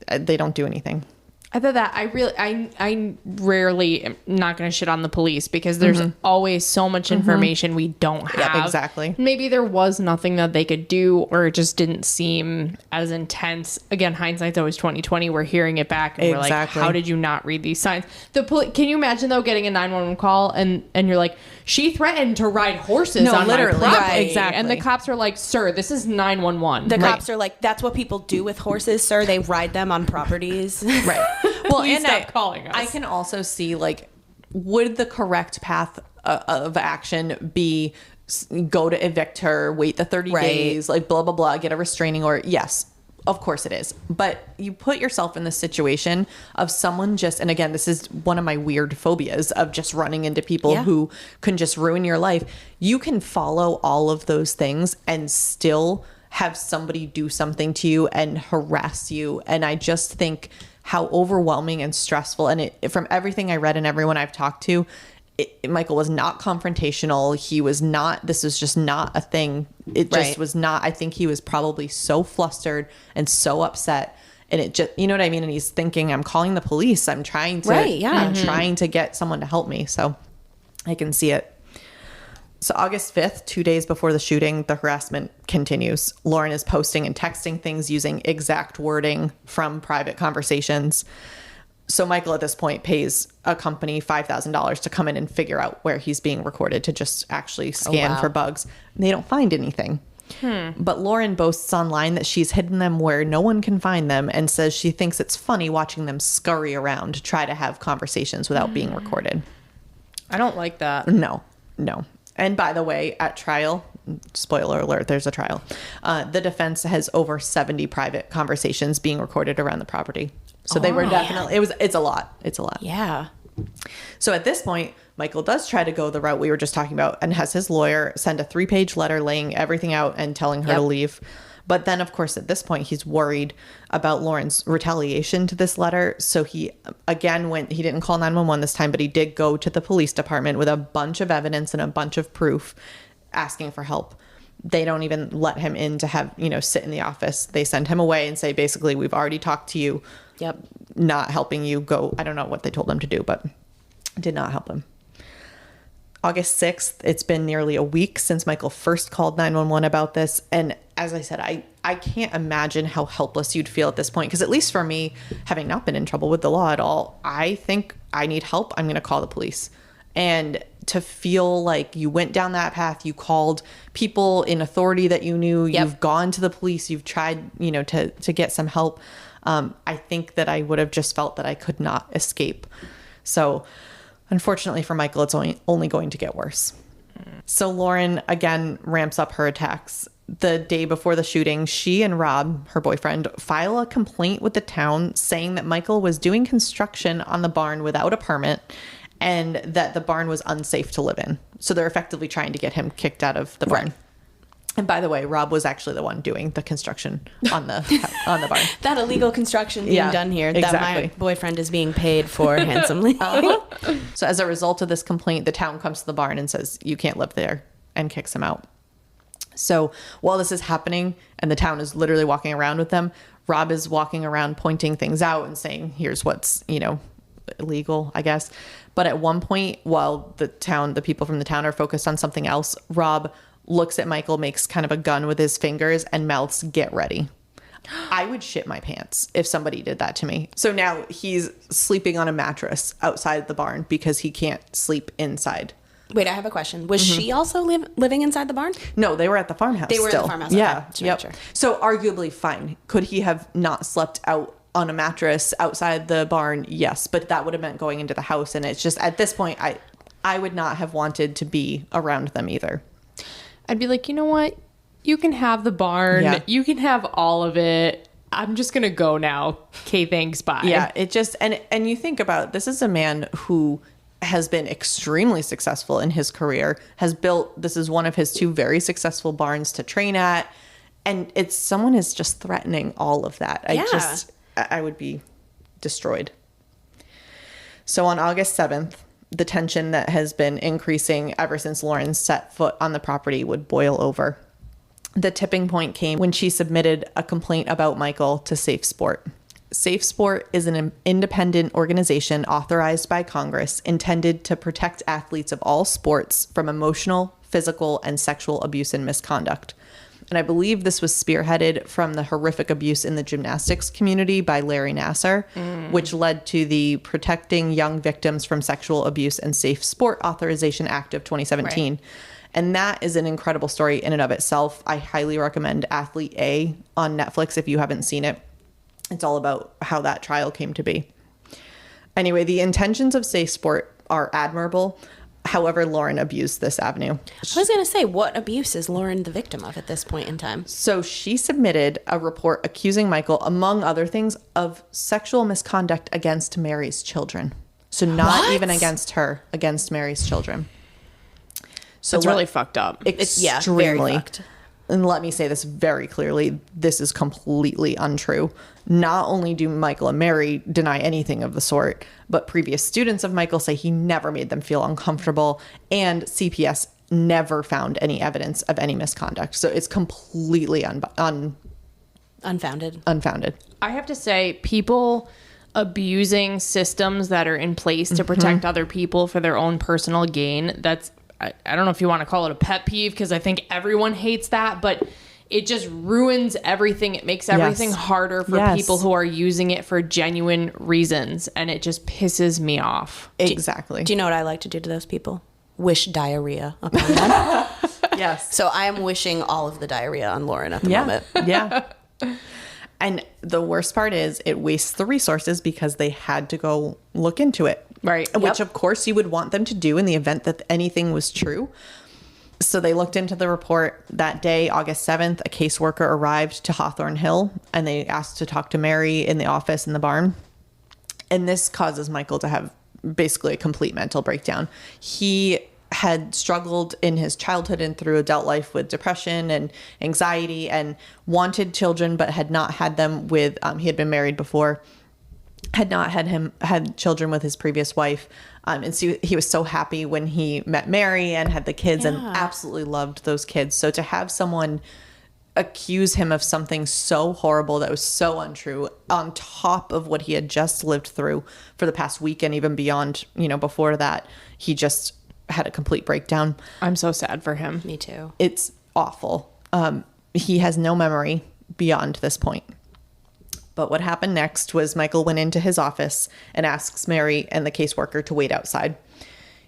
they don't do anything. I thought that I rarely am not going to shit on the police because there's always so much information we don't have. Yep, exactly. Maybe there was nothing that they could do, or it just didn't seem as intense. Again, hindsight's always 20/20. We're hearing it back and we're like, how did you not read these signs? Can you imagine though getting a 911 call and you're like, she threatened to ride horses on literally. my property. Right. Exactly. And the cops are like, sir, this is 911. The cops are like, that's what people do with horses, sir. They ride them on properties. Right. Well, Please and stop calling us. I can also see, like, would the correct path of action be go to evict her, wait the 30 days, like blah, blah, blah, get a restraining order? Yes, of course it is. But you put yourself in the situation of someone just, and again, this is one of my weird phobias of just running into people who can just ruin your life. You can follow all of those things and still have somebody do something to you and harass you. And I just think how overwhelming and stressful, and from everything I read and everyone I've talked to, Michael was not confrontational. He was not, this was just not a thing. It just was not. I think he was probably so flustered and so upset, and it just, you know what I mean? And he's thinking, I'm calling the police. I'm trying to, I'm trying to get someone to help me. So I can see it. So August 5th, 2 days before the shooting, the harassment continues. Lauren is posting and texting things using exact wording from private conversations. So Michael at this point pays a company $5,000 to come in and figure out where he's being recorded to just actually scan for bugs. And they don't find anything. But Lauren boasts online that she's hidden them where no one can find them and says she thinks it's funny watching them scurry around to try to have conversations without being recorded. I don't like that. No. And by the way, at trial, spoiler alert, there's a trial. The defense has over 70 private conversations being recorded around the property. So they were definitely, it's a lot. It's a lot. Yeah. So at this point, Michael does try to go the route we were just talking about and has his lawyer send a 3-page letter laying everything out and telling her to leave. But then, of course, at this point, he's worried about Lauren's retaliation to this letter. So he, again, he didn't call 911 this time, but he did go to the police department with a bunch of evidence and a bunch of proof asking for help. They don't even let him in to have, sit in the office. They send him away and say, basically, we've already talked to you. Yep. Not helping you go. I don't know what they told him to do, but did not help him. August 6th, it's been nearly a week since Michael first called 911 about this. And as I said, I can't imagine how helpless you'd feel at this point. Because at least for me, having not been in trouble with the law at all, I think I need help. I'm going to call the police. And to feel like you went down that path, you called people in authority that you knew, you've gone to the police, you've tried, to get some help. I think that I would have just felt that I could not escape. So unfortunately for Michael, it's only going to get worse. So Lauren, again, ramps up her attacks. The day before the shooting, she and Rob, her boyfriend, file a complaint with the town saying that Michael was doing construction on the barn without a permit and that the barn was unsafe to live in. So they're effectively trying to get him kicked out of the barn. And by the way, Rob was actually the one doing the construction on the barn. That illegal construction being done here that my boyfriend is being paid for handsomely. So as a result of this complaint, the town comes to the barn and says, you can't live there, and kicks him out. So while this is happening and the town is literally walking around with them, Rob is walking around pointing things out and saying, here's what's, illegal, I guess. But at one point, while the people from the town are focused on something else, Rob looks at Michael, makes kind of a gun with his fingers and mouths, get ready. I would shit my pants if somebody did that to me. So now he's sleeping on a mattress outside the barn because he can't sleep inside. Wait, I have a question. Was she also living inside the barn? No, they were at the farmhouse. They were still. at the farmhouse. Yeah. Okay. Yep. Sure. So arguably fine. Could he have not slept out on a mattress outside the barn? Yes, but that would have meant going into the house. And it's just at this point, I would not have wanted to be around them either. I'd be like, you know what? You can have the barn. Yeah. You can have all of it. I'm just going to go now. Okay, thanks. Bye. Yeah, it just, and you think about, this is a man who has been extremely successful in his career, this is one of his 2 very successful barns to train at. And someone is just threatening all of that. I would be destroyed. So on August 7th, the tension that has been increasing ever since Lauren set foot on the property would boil over. The tipping point came when she submitted a complaint about Michael to Safe Sport. Safe Sport is an independent organization authorized by Congress intended to protect athletes of all sports from emotional, physical, and sexual abuse and misconduct. And I believe this was spearheaded from the horrific abuse in the gymnastics community by Larry Nassar, which led to the Protecting Young Victims from Sexual Abuse and Safe Sport Authorization Act of 2017. Right. And that is an incredible story in and of itself. I highly recommend Athlete A on Netflix if you haven't seen it. It's all about how that trial came to be. Anyway, the intentions of Safe Sport are admirable. However, Lauren abused this avenue. I was going to say, what abuse is Lauren the victim of at this point in time? So she submitted a report accusing Michael, among other things, of sexual misconduct against Mary's children. So not even against her, against Mary's children. So it's really fucked up. Extremely. Very fucked. And let me say this very clearly. This is completely untrue. Not only do Michael and Mary deny anything of the sort, but previous students of Michael say he never made them feel uncomfortable, and CPS never found any evidence of any misconduct. So it's completely unfounded. I have to say, people abusing systems that are in place to protect other people for their own personal gain, that's, I don't know if you want to call it a pet peeve, because I think everyone hates that, but it just ruins everything. It makes everything harder for people who are using it for genuine reasons, and it just pisses me off. Exactly. Do you know what I like to do to those people? Wish diarrhea upon them. Yes. So I am wishing all of the diarrhea on Lauren at the moment. Yeah. And the worst part is it wastes the resources because they had to go look into it. Right. Which, of course, you would want them to do in the event that anything was true. So they looked into the report that day, August 7th. A caseworker arrived to Hawthorne Hill, and they asked to talk to Mary in the office in the barn. And this causes Michael to have basically a complete mental breakdown. He had struggled in his childhood and through adult life with depression and anxiety, and wanted children but had not had them with, he had been married before, had not had children with his previous wife. And so he was so happy when he met Mary and had the kids and absolutely loved those kids. So to have someone accuse him of something so horrible that was so untrue, on top of what he had just lived through for the past week and even beyond, before that, he just had a complete breakdown. I'm so sad for him. Me too. It's awful. He has no memory beyond this point. But what happened next was Michael went into his office and asks Mary and the caseworker to wait outside.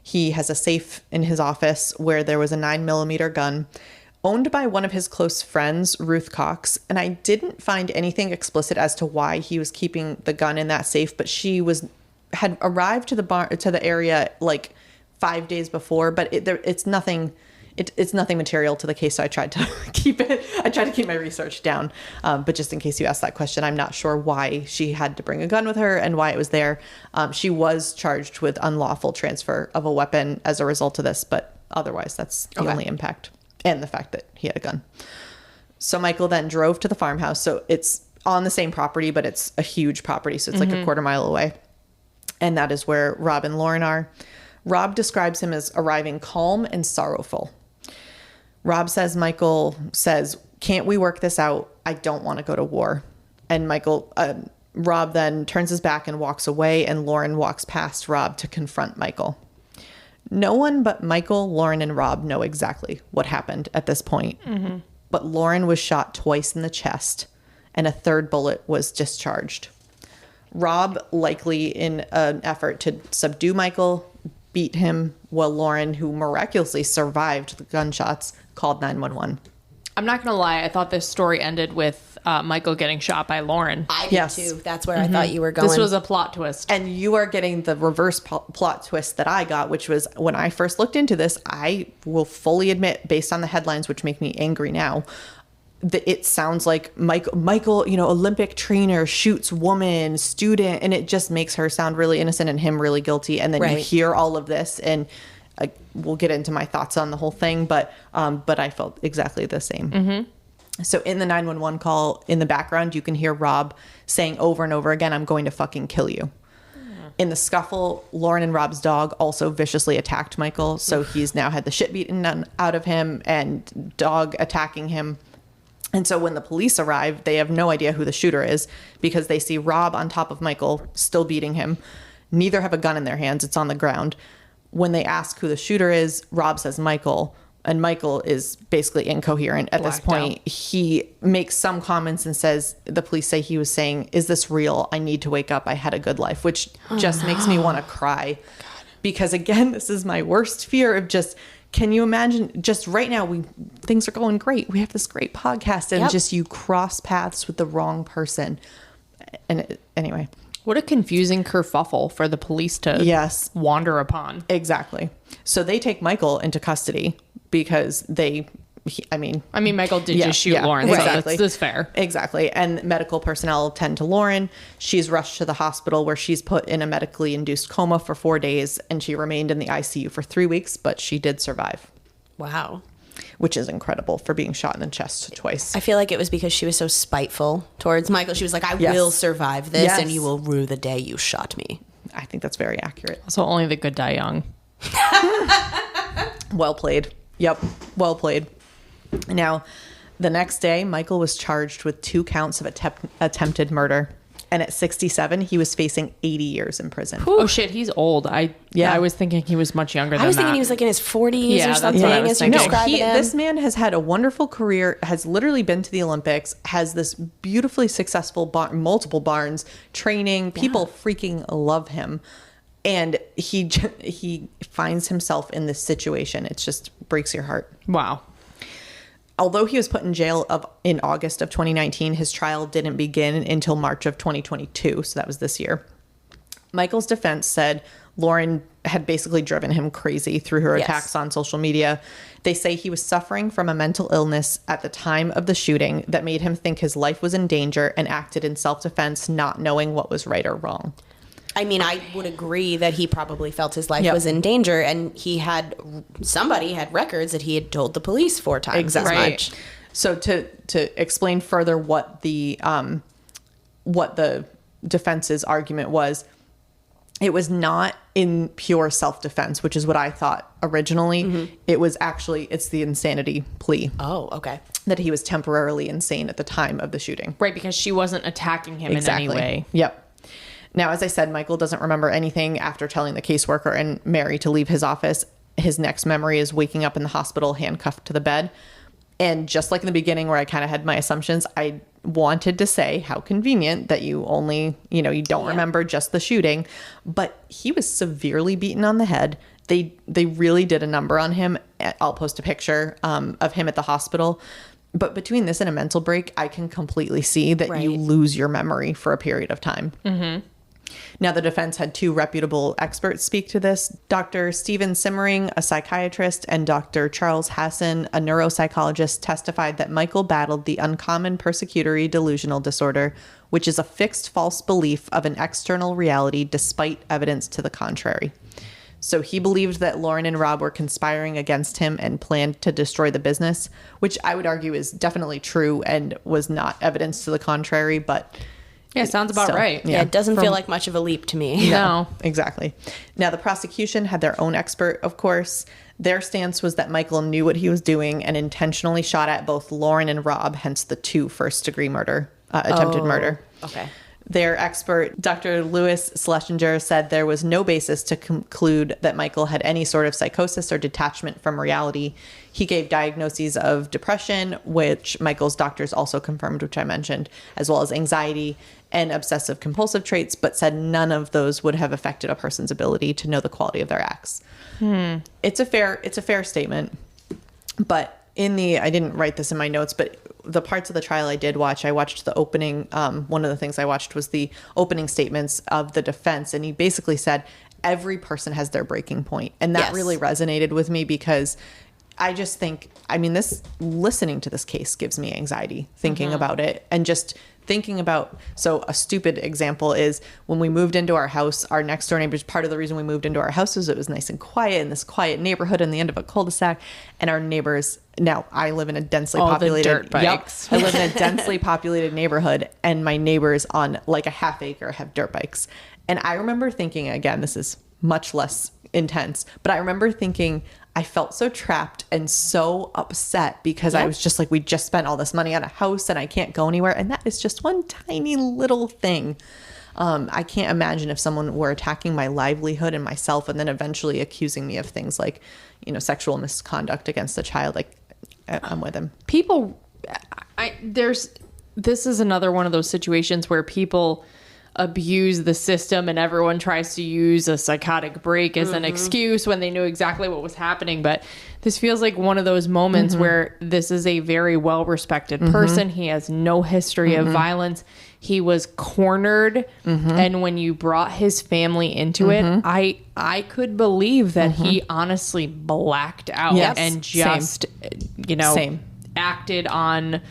He has a safe in his office where there was a 9mm gun owned by one of his close friends, Ruth Cox. And I didn't find anything explicit as to why he was keeping the gun in that safe, but she had arrived to the area like 5 days before, but it's nothing. It's nothing material to the case, so I tried to keep my research down. But just in case you asked that question, I'm not sure why she had to bring a gun with her and why it was there. She was charged with unlawful transfer of a weapon as a result of this, but otherwise that's the only impact, and the fact that he had a gun. So Michael then drove to the farmhouse. So it's on the same property, but it's a huge property, so it's like a quarter mile away. And that is where Rob and Lauren are. Rob describes him as arriving calm and sorrowful. Michael says, "Can't we work this out? I don't want to go to war." And Rob then turns his back and walks away, and Lauren walks past Rob to confront Michael. No one but Michael, Lauren, and Rob know exactly what happened at this point. But Lauren was shot twice in the chest, and a third bullet was discharged. Rob, likely in an effort to subdue Michael, beat him, while Lauren, who miraculously survived the gunshots, called 911. I'm not going to lie. I thought this story ended with Michael getting shot by Lauren. I did too. That's where I thought you were going. This was a plot twist. And you are getting the reverse plot twist that I got, which was when I first looked into this, I will fully admit, based on the headlines, which make me angry now, that it sounds like Michael, Olympic trainer shoots woman, student, and it just makes her sound really innocent and him really guilty. And then you hear all of this, and we'll get into my thoughts on the whole thing, but I felt exactly the same. So in the 911 call, in the background, you can hear Rob saying over and over again, "I'm going to fucking kill you." In the scuffle, Lauren and Rob's dog also viciously attacked Michael. So he's now had the shit beaten out of him and dog attacking him. And so when the police arrive, they have no idea who the shooter is because they see Rob on top of Michael, still beating him. Neither have a gun in their hands. It's on the ground. When they ask who the shooter is, Rob says Michael, and Michael is basically incoherent at this point. He makes some comments and says, the police say he was saying, "Is this real? I need to wake up. I had a good life," which just makes me want to cry. Because again, this is my worst fear of just, can you imagine just right now, things are going great. We have this great podcast and just you cross paths with the wrong person. And anyway. What a confusing kerfuffle for the police to wander upon. Exactly. So they take Michael into custody because Michael did just shoot Lauren. Exactly. So that's fair. Exactly. And medical personnel tend to Lauren. She's rushed to the hospital where she's put in a medically induced coma for 4 days, and she remained in the ICU for 3 weeks, but she did survive. Wow. Which is incredible for being shot in the chest twice. I feel like it was because she was so spiteful towards Michael. She was like, I will survive this, and you will rue the day you shot me. I think that's very accurate. So only the good die young. Well played. Yep. Well played. Now, the next day, Michael was charged with 2 counts of attempted murder. And at 67, he was facing 80 years in prison. Oh, shit. He's old. I was thinking he was much younger than that. I was thinking he was like in his 40s or something. As you described him. This man has had a wonderful career, has literally been to the Olympics, has this beautifully successful multiple barns, training. People freaking love him. And he finds himself in this situation. It just breaks your heart. Wow. Although he was put in jail in August of 2019, his trial didn't begin until March of 2022. So that was this year. Michael's defense said Lauren had basically driven him crazy through her attacks on social media. They say he was suffering from a mental illness at the time of the shooting that made him think his life was in danger and acted in self-defense, not knowing what was right or wrong. I mean, I would agree that he probably felt his life was in danger, and somebody had records that he had told the police 4 times as much. So to explain further what the defense's argument was, it was not in pure self-defense, which is what I thought originally. Mm-hmm. It was actually, it's the insanity plea. Oh, okay. That he was temporarily insane at the time of the shooting. Right, because she wasn't attacking him in any way. Yep. Now, as I said, Michael doesn't remember anything after telling the caseworker and Mary to leave his office. His next memory is waking up in the hospital, handcuffed to the bed. And just like in the beginning where I kind of had my assumptions, I wanted to say how convenient that you only, you don't remember just the shooting. But he was severely beaten on the head. They really did a number on him. I'll post a picture of him at the hospital. But between this and a mental break, I can completely see that you lose your memory for a period of time. Mm-hmm. Now, the defense had 2 reputable experts speak to this. Dr. Stephen Simmering, a psychiatrist, and Dr. Charles Hassan, a neuropsychologist, testified that Michael battled the uncommon persecutory delusional disorder, which is a fixed false belief of an external reality despite evidence to the contrary. So he believed that Lauren and Rob were conspiring against him and planned to destroy the business, which I would argue is definitely true and was not evidence to the contrary, but... Yeah, sounds about right. Yeah, it doesn't feel like much of a leap to me. No. Exactly. Now, the prosecution had their own expert, of course. Their stance was that Michael knew what he was doing and intentionally shot at both Lauren and Rob, hence the 2 first-degree attempted murder. Okay. Their expert, Dr. Louis Schlesinger, said there was no basis to conclude that Michael had any sort of psychosis or detachment from reality. He gave diagnoses of depression, which Michael's doctors also confirmed, which I mentioned, as well as anxiety and obsessive compulsive traits, but said none of those would have affected a person's ability to know the quality of their acts. It's a fair statement, but I didn't write this in my notes, but the parts of the trial I did watch, I watched the opening. One of the things I watched was the opening statements of the defense. And he basically said, every person has their breaking point. And that really resonated with me because I just think, listening to this case gives me anxiety thinking about it and just thinking about, so a stupid example is when we moved into our house, our next door neighbors, part of the reason we moved into our house was it was nice and quiet in this quiet neighborhood in the end of a cul-de-sac. And our neighbors, now I live in a densely populated, dirt bikes. I live in a densely populated neighborhood and my neighbors on like a half acre have dirt bikes. And I remember thinking, again, this is much less intense, but I remember thinking, I felt so trapped and so upset because I was just like, we just spent all this money on a house and I can't go anywhere. And that is just one tiny little thing. I can't imagine if someone were attacking my livelihood and myself and then eventually accusing me of things like, you know, sexual misconduct against the child. Like, I'm with him. This is another one of those situations where people abuse the system and everyone tries to use a psychotic break as an excuse when they knew exactly what was happening. But this feels like one of those moments where this is a very well-respected person. He has no history of violence. He was cornered. And when you brought his family into it, I could believe that he honestly blacked out and just, you know, acted on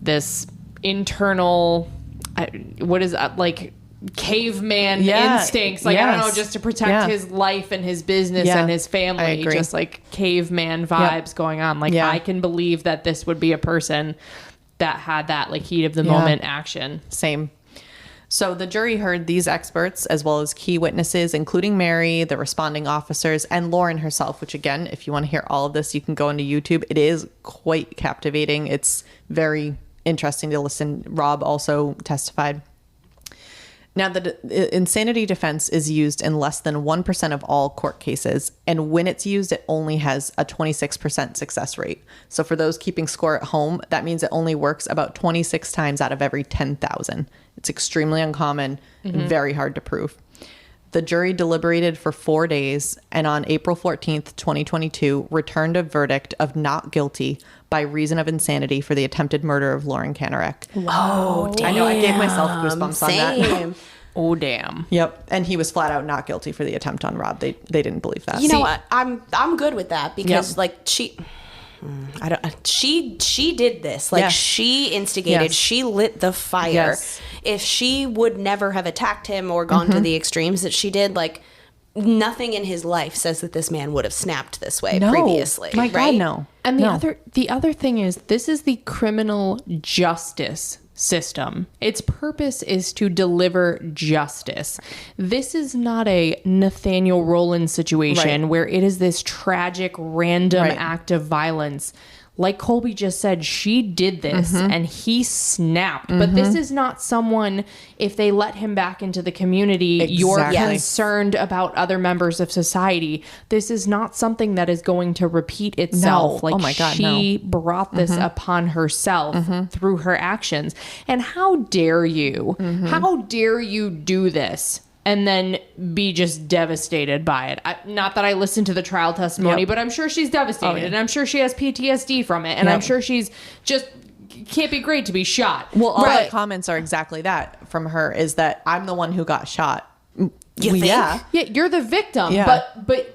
this internal, what is that, like caveman instincts, like I don't know, just to protect his life and his business and his family, just like caveman vibes going on. Like I can believe that this would be a person that had that like heat of the moment action. Same. So the jury heard these experts as well as key witnesses, including Mary, the responding officers, and Lauren herself, which again, if you want to hear all of this, you can go into YouTube. It is quite captivating. It's very interesting to listen. Rob also testified. Now, the insanity defense is used in less than 1% of all court cases. And when it's used, it only has a 26% success rate. So for those keeping score at home, that means it only works about 26 times out of every 10,000. It's extremely uncommon and very hard to prove. The jury deliberated for 4 days and on April 14th, 2022, returned a verdict of not guilty by reason of insanity for the attempted murder of Lauren Kanerek. Oh, damn. I know, I gave myself goosebumps on that. Oh, damn. Yep. And he was flat out not guilty for the attempt on Rob. They didn't believe that. You know what? I'm good with that because like she did this. Like she instigated, she lit the fire. Yes. If she would never have attacked him or gone to the extremes that she did, like nothing in his life says that this man would have snapped this way previously. My God, no. And the other thing is, this is the criminal justice system. Its purpose is to deliver justice. This is not a Nathaniel Rowland situation where it is this tragic random act of violence. Like Colby just said, she did this and he snapped. But this is not someone, if they let him back into the community, you're concerned about other members of society. This is not something that is going to repeat itself. No. Like oh my God, she brought this upon herself through her actions. And how dare you? How dare you do this? And then be just devastated by it. Not that I listened to the trial testimony, but I'm sure she's devastated. And I'm sure she has PTSD from it. And I'm sure she's just can't be great to be shot. Well, all the comments are exactly that from her, is that I'm the one who got shot. You think? Yeah, you're the victim. Yeah. But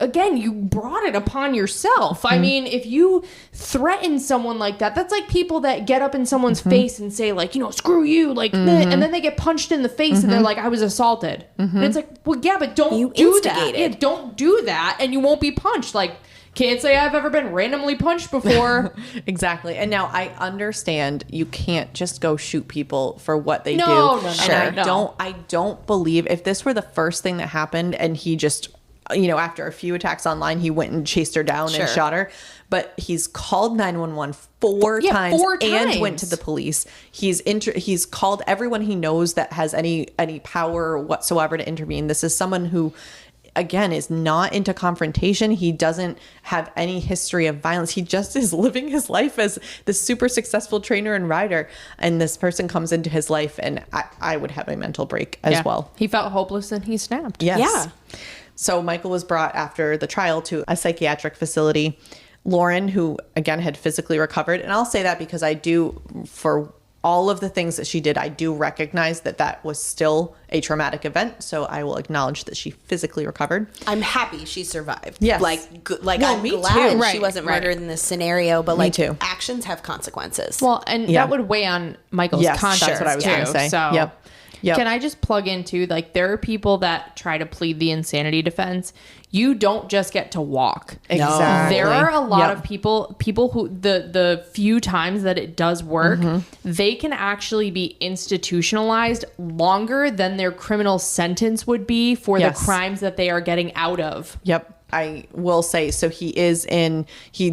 again, you brought it upon yourself. I mean, if you threaten someone like that, that's like people that get up in someone's face and say like, you know, screw you, like, and then they get punched in the face and they're like, I was assaulted. And it's like, well, yeah, but don't do that. Yeah, don't do that, and you won't be punched. Like, can't say I've ever been randomly punched before. Exactly. And now I understand you can't just go shoot people for what they do. No. And I don't believe if this were the first thing that happened and he just, you know, after a few attacks online, he went and chased her down and shot her. But he's called 911 four times and went to the police. He's called everyone he knows that has any power whatsoever to intervene. This is someone who, again, is not into confrontation. He doesn't have any history of violence. He just is living his life as this super successful trainer and rider. And this person comes into his life, and I would have a mental break as well. He felt hopeless and he snapped. Yes. Yeah. So Michael was brought after the trial to a psychiatric facility. Lauren, who again had physically recovered, and I'll say that because I do, for all of the things that she did, I do recognize that was still a traumatic event. So I will acknowledge that she physically recovered. I'm happy she survived. Yes. I'm glad she wasn't murdered in this scenario, but like too. Actions have consequences. Well, and that would weigh on Michael's conscience. That's what I was going to say. So Yep. Can I just plug into, like, there are people that try to plead the insanity defense. You don't just get to walk. Exactly. There are a lot of people who the few times that it does work, they can actually be institutionalized longer than their criminal sentence would be for the crimes that they are getting out of. Yep. I will say, so he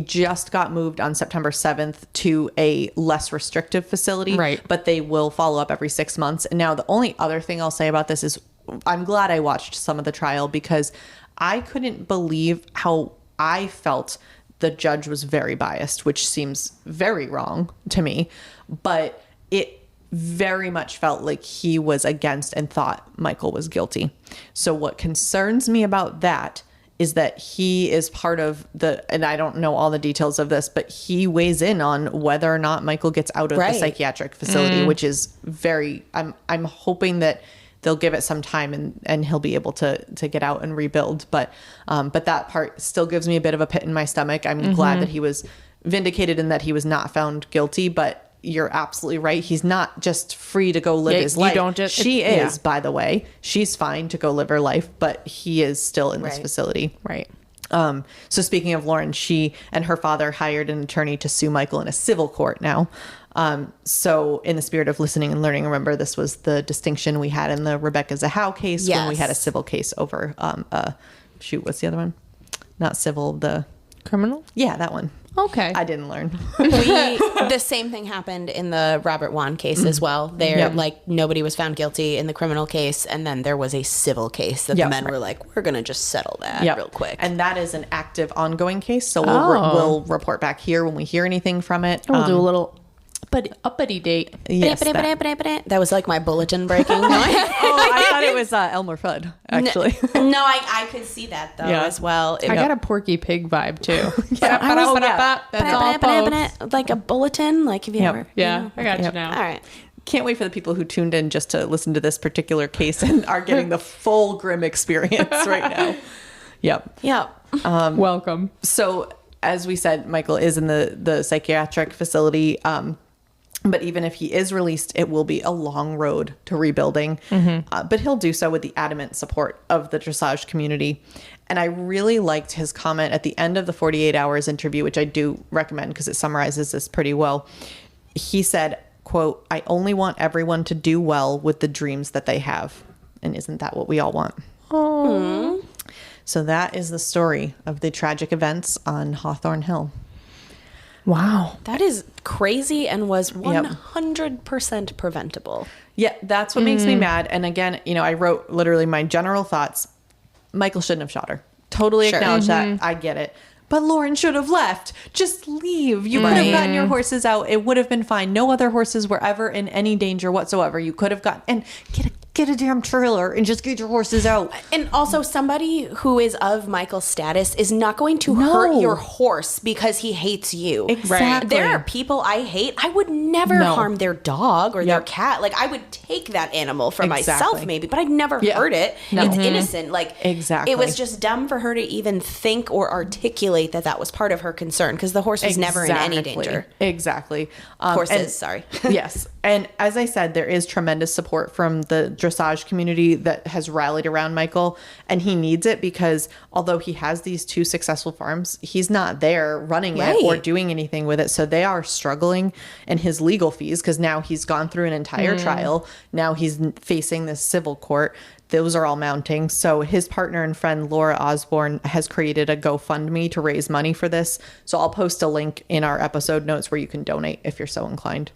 just got moved on September 7th to a less restrictive facility, right? But they will follow up every 6 months. And now the only other thing I'll say about this is I'm glad I watched some of the trial because I couldn't believe how I felt the judge was very biased, which seems very wrong to me, but it very much felt like he was against and thought Michael was guilty. So what concerns me about that is that he is part of and I don't know all the details of this, but he weighs in on whether or not Michael gets out of the psychiatric facility, which is I'm hoping that they'll give it some time and he'll be able to get out and rebuild. But that part still gives me a bit of a pit in my stomach. I'm glad that he was vindicated and that he was not found guilty, but you're absolutely right. He's not just free to go live his life. She is, by the way. She's fine to go live her life, but he is still in this facility. Right. So speaking of Lauren, she and her father hired an attorney to sue Michael in a civil court now. So in the spirit of listening and learning, remember this was the distinction we had in the Rebecca Zahow case when we had a civil case over, what's the other one? Not civil, the criminal? Yeah, that one. Okay. I didn't learn. The same thing happened in the Robert Wan case as well. Nobody was found guilty in the criminal case, and then there was a civil case that the men were like, we're going to just settle that real quick. And that is an active, ongoing case, so we'll report back here when we hear anything from it. We'll do a little uppity date. Yes, that was like my bulletin breaking noise. I thought it was Elmer Fudd, actually. No, I could see that, though, as well. I got a Porky Pig vibe, too. That's all post. Like a bulletin? Like, have you ever? Yeah, I got you now. All right. Can't wait for the people who tuned in just to listen to this particular case and are getting the full Grimm experience right now. Yep. Welcome. So, as we said, Michael is in the psychiatric facility. But even if he is released, it will be a long road to rebuilding. But he'll do so with the adamant support of the dressage community. And I really liked his comment at the end of the 48 Hours interview, which I do recommend because it summarizes this pretty well. He said, quote, "I only want everyone to do well with the dreams that they have." And isn't that what we all want? Oh. So that is the story of the tragic events on Hawthorne Hill. Wow. That is crazy and was 100% preventable. Yeah, that's what makes me mad. And again, I wrote literally my general thoughts. Michael shouldn't have shot her. Totally acknowledge that. I get it. But Lauren should have left. Just leave. You could have gotten your horses out. It would have been fine. No other horses were ever in any danger whatsoever. You could have gotten... And get a damn trailer and just get your horses out. And also, somebody who is of Michael's status is not going to hurt your horse because he hates you. Exactly. There are people I hate. I would never harm their dog or their cat. Like, I would take that animal for myself maybe, but I'd never hurt it. No. It's innocent. Like, it was just dumb for her to even think or articulate that was part of her concern because the horse was never in any danger. Exactly. Horses, sorry. Yes. And as I said, there is tremendous support from the dressage community that has rallied around Michael, and he needs it because although he has these 2 successful farms, he's not there running it or doing anything with it. So they are struggling in his legal fees because now he's gone through an entire trial. Now he's facing this civil court. Those are all mounting. So his partner and friend, Laura Osborne, has created a GoFundMe to raise money for this. So I'll post a link in our episode notes where you can donate if you're so inclined.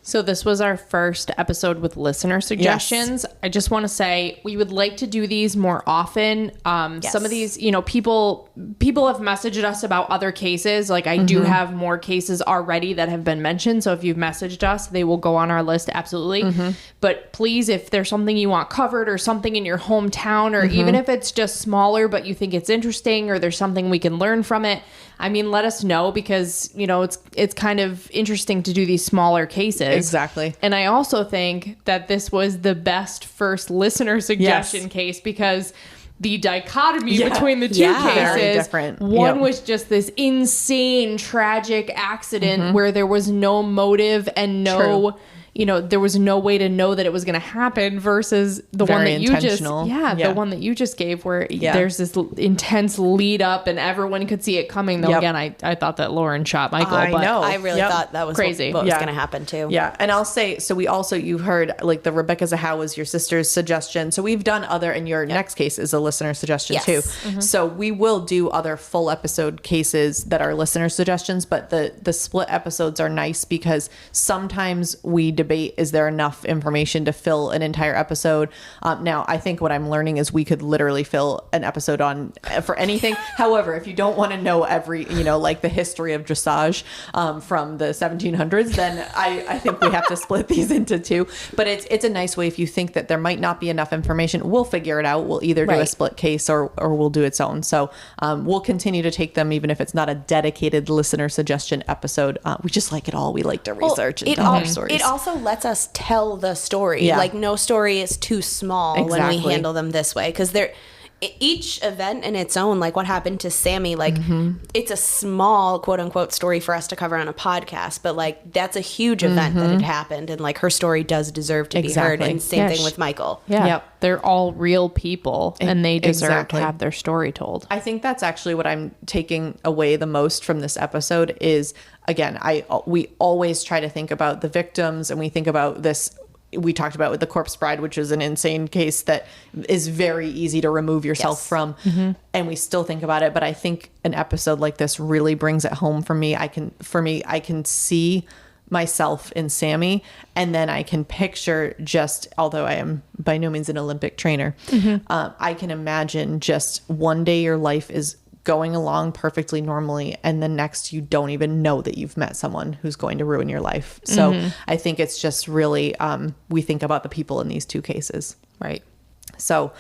So this was our first episode with listener suggestions. Yes. I just want to say we would like to do these more often. Some of these, people have messaged us about other cases. Like I do have more cases already that have been mentioned. So if you've messaged us, they will go on our list. Absolutely. But please, if there's something you want covered or something in your hometown, or even if it's just smaller, but you think it's interesting or there's something we can learn from it, I mean, let us know because, it's kind of interesting to do these smaller cases. Exactly. And I also think that this was the best first listener suggestion case because the dichotomy between the two cases, one was just this insane, tragic accident where there was no motive and no... there was no way to know that it was going to happen versus the one that you just, the one that you just gave where there's this intense lead up and everyone could see it coming. Though again, I thought that Lauren shot Michael. I really thought that was crazy. What was going to happen too. Yeah. And I'll say, so you've heard like the Rebecca's a How was your sister's suggestion. So we've done other, and your next case is a listener suggestion too. Mm-hmm. So we will do other full episode cases that are listener suggestions, but the split episodes are nice because sometimes we debate, is there enough information to fill an entire episode? Now, I think what I'm learning is we could literally fill an episode on for anything. However, if you don't want to know every, like the history of dressage from the 1700s, then I think we have to split these into two. But it's a nice way if you think that there might not be enough information, we'll figure it out. We'll either do a split case or we'll do its own. So we'll continue to take them even if it's not a dedicated listener suggestion episode. We just like it all. We like to research and tell our stories. It also lets us tell the story. Yeah. Like no story is too small when we handle them this way, because each event in its own, like what happened to Sammy, like it's a small quote unquote story for us to cover on a podcast, but like that's a huge event that had happened, and like her story does deserve to be heard. And same thing with Michael. Yeah. Yep. They're all real people and they deserve to have their story told. I think that's actually what I'm taking away the most from this episode is, again, we always try to think about the victims, and we think about this. We talked about with the Corpse Bride, which is an insane case that is very easy to remove yourself from. And we still think about it. But I think an episode like this really brings it home for me. I can see myself in Sammy, and then I can picture although I am by no means an Olympic trainer, I can imagine just one day your life is going along perfectly normally, and the next you don't even know that you've met someone who's going to ruin your life. So I think it's just really we think about the people in these two cases. Right. So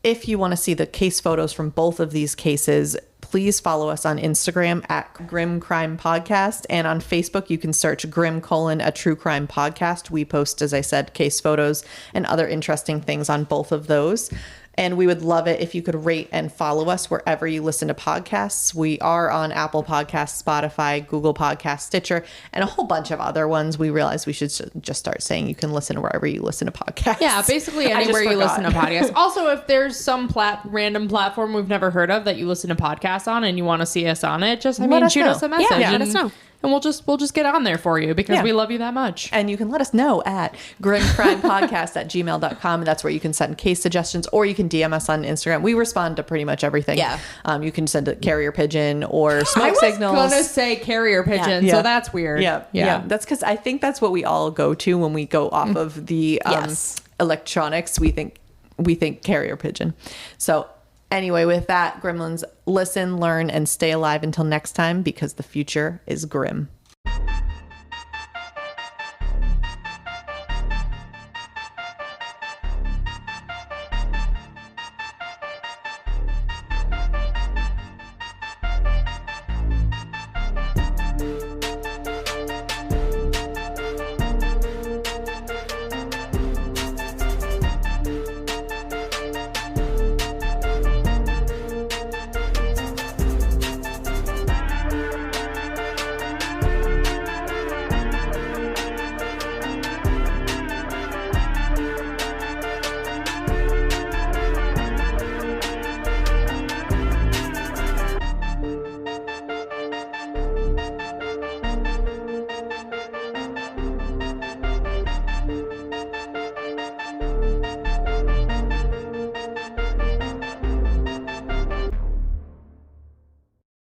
if you want to see the case photos from both of these cases, please follow us on Instagram at Grim Crime Podcast, and on Facebook you can search Grim: a True Crime Podcast. We post, as I said, case photos and other interesting things on both of those. And we would love it if you could rate and follow us wherever you listen to podcasts. We are on Apple Podcasts, Spotify, Google Podcasts, Stitcher, and a whole bunch of other ones. We realized we should just start saying you can listen wherever you listen to podcasts. Yeah, basically anywhere you listen to podcasts. Also, if there's some random platform we've never heard of that you listen to podcasts on and you want to see us on it, just shoot us a message. Yeah, let us know. And we'll just get on there for you because we love you that much. And you can let us know at grimcrimepodcast@gmail.com. And that's where you can send case suggestions, or you can DM us on Instagram. We respond to pretty much everything. Yeah. You can send a carrier pigeon or smoke signals. I was going to say carrier pigeon, so that's weird. Yeah. That's because I think that's what we all go to when we go off of the electronics. We think carrier pigeon. So anyway, with that, Gremlins, listen, learn, and stay alive until next time, because the future is grim.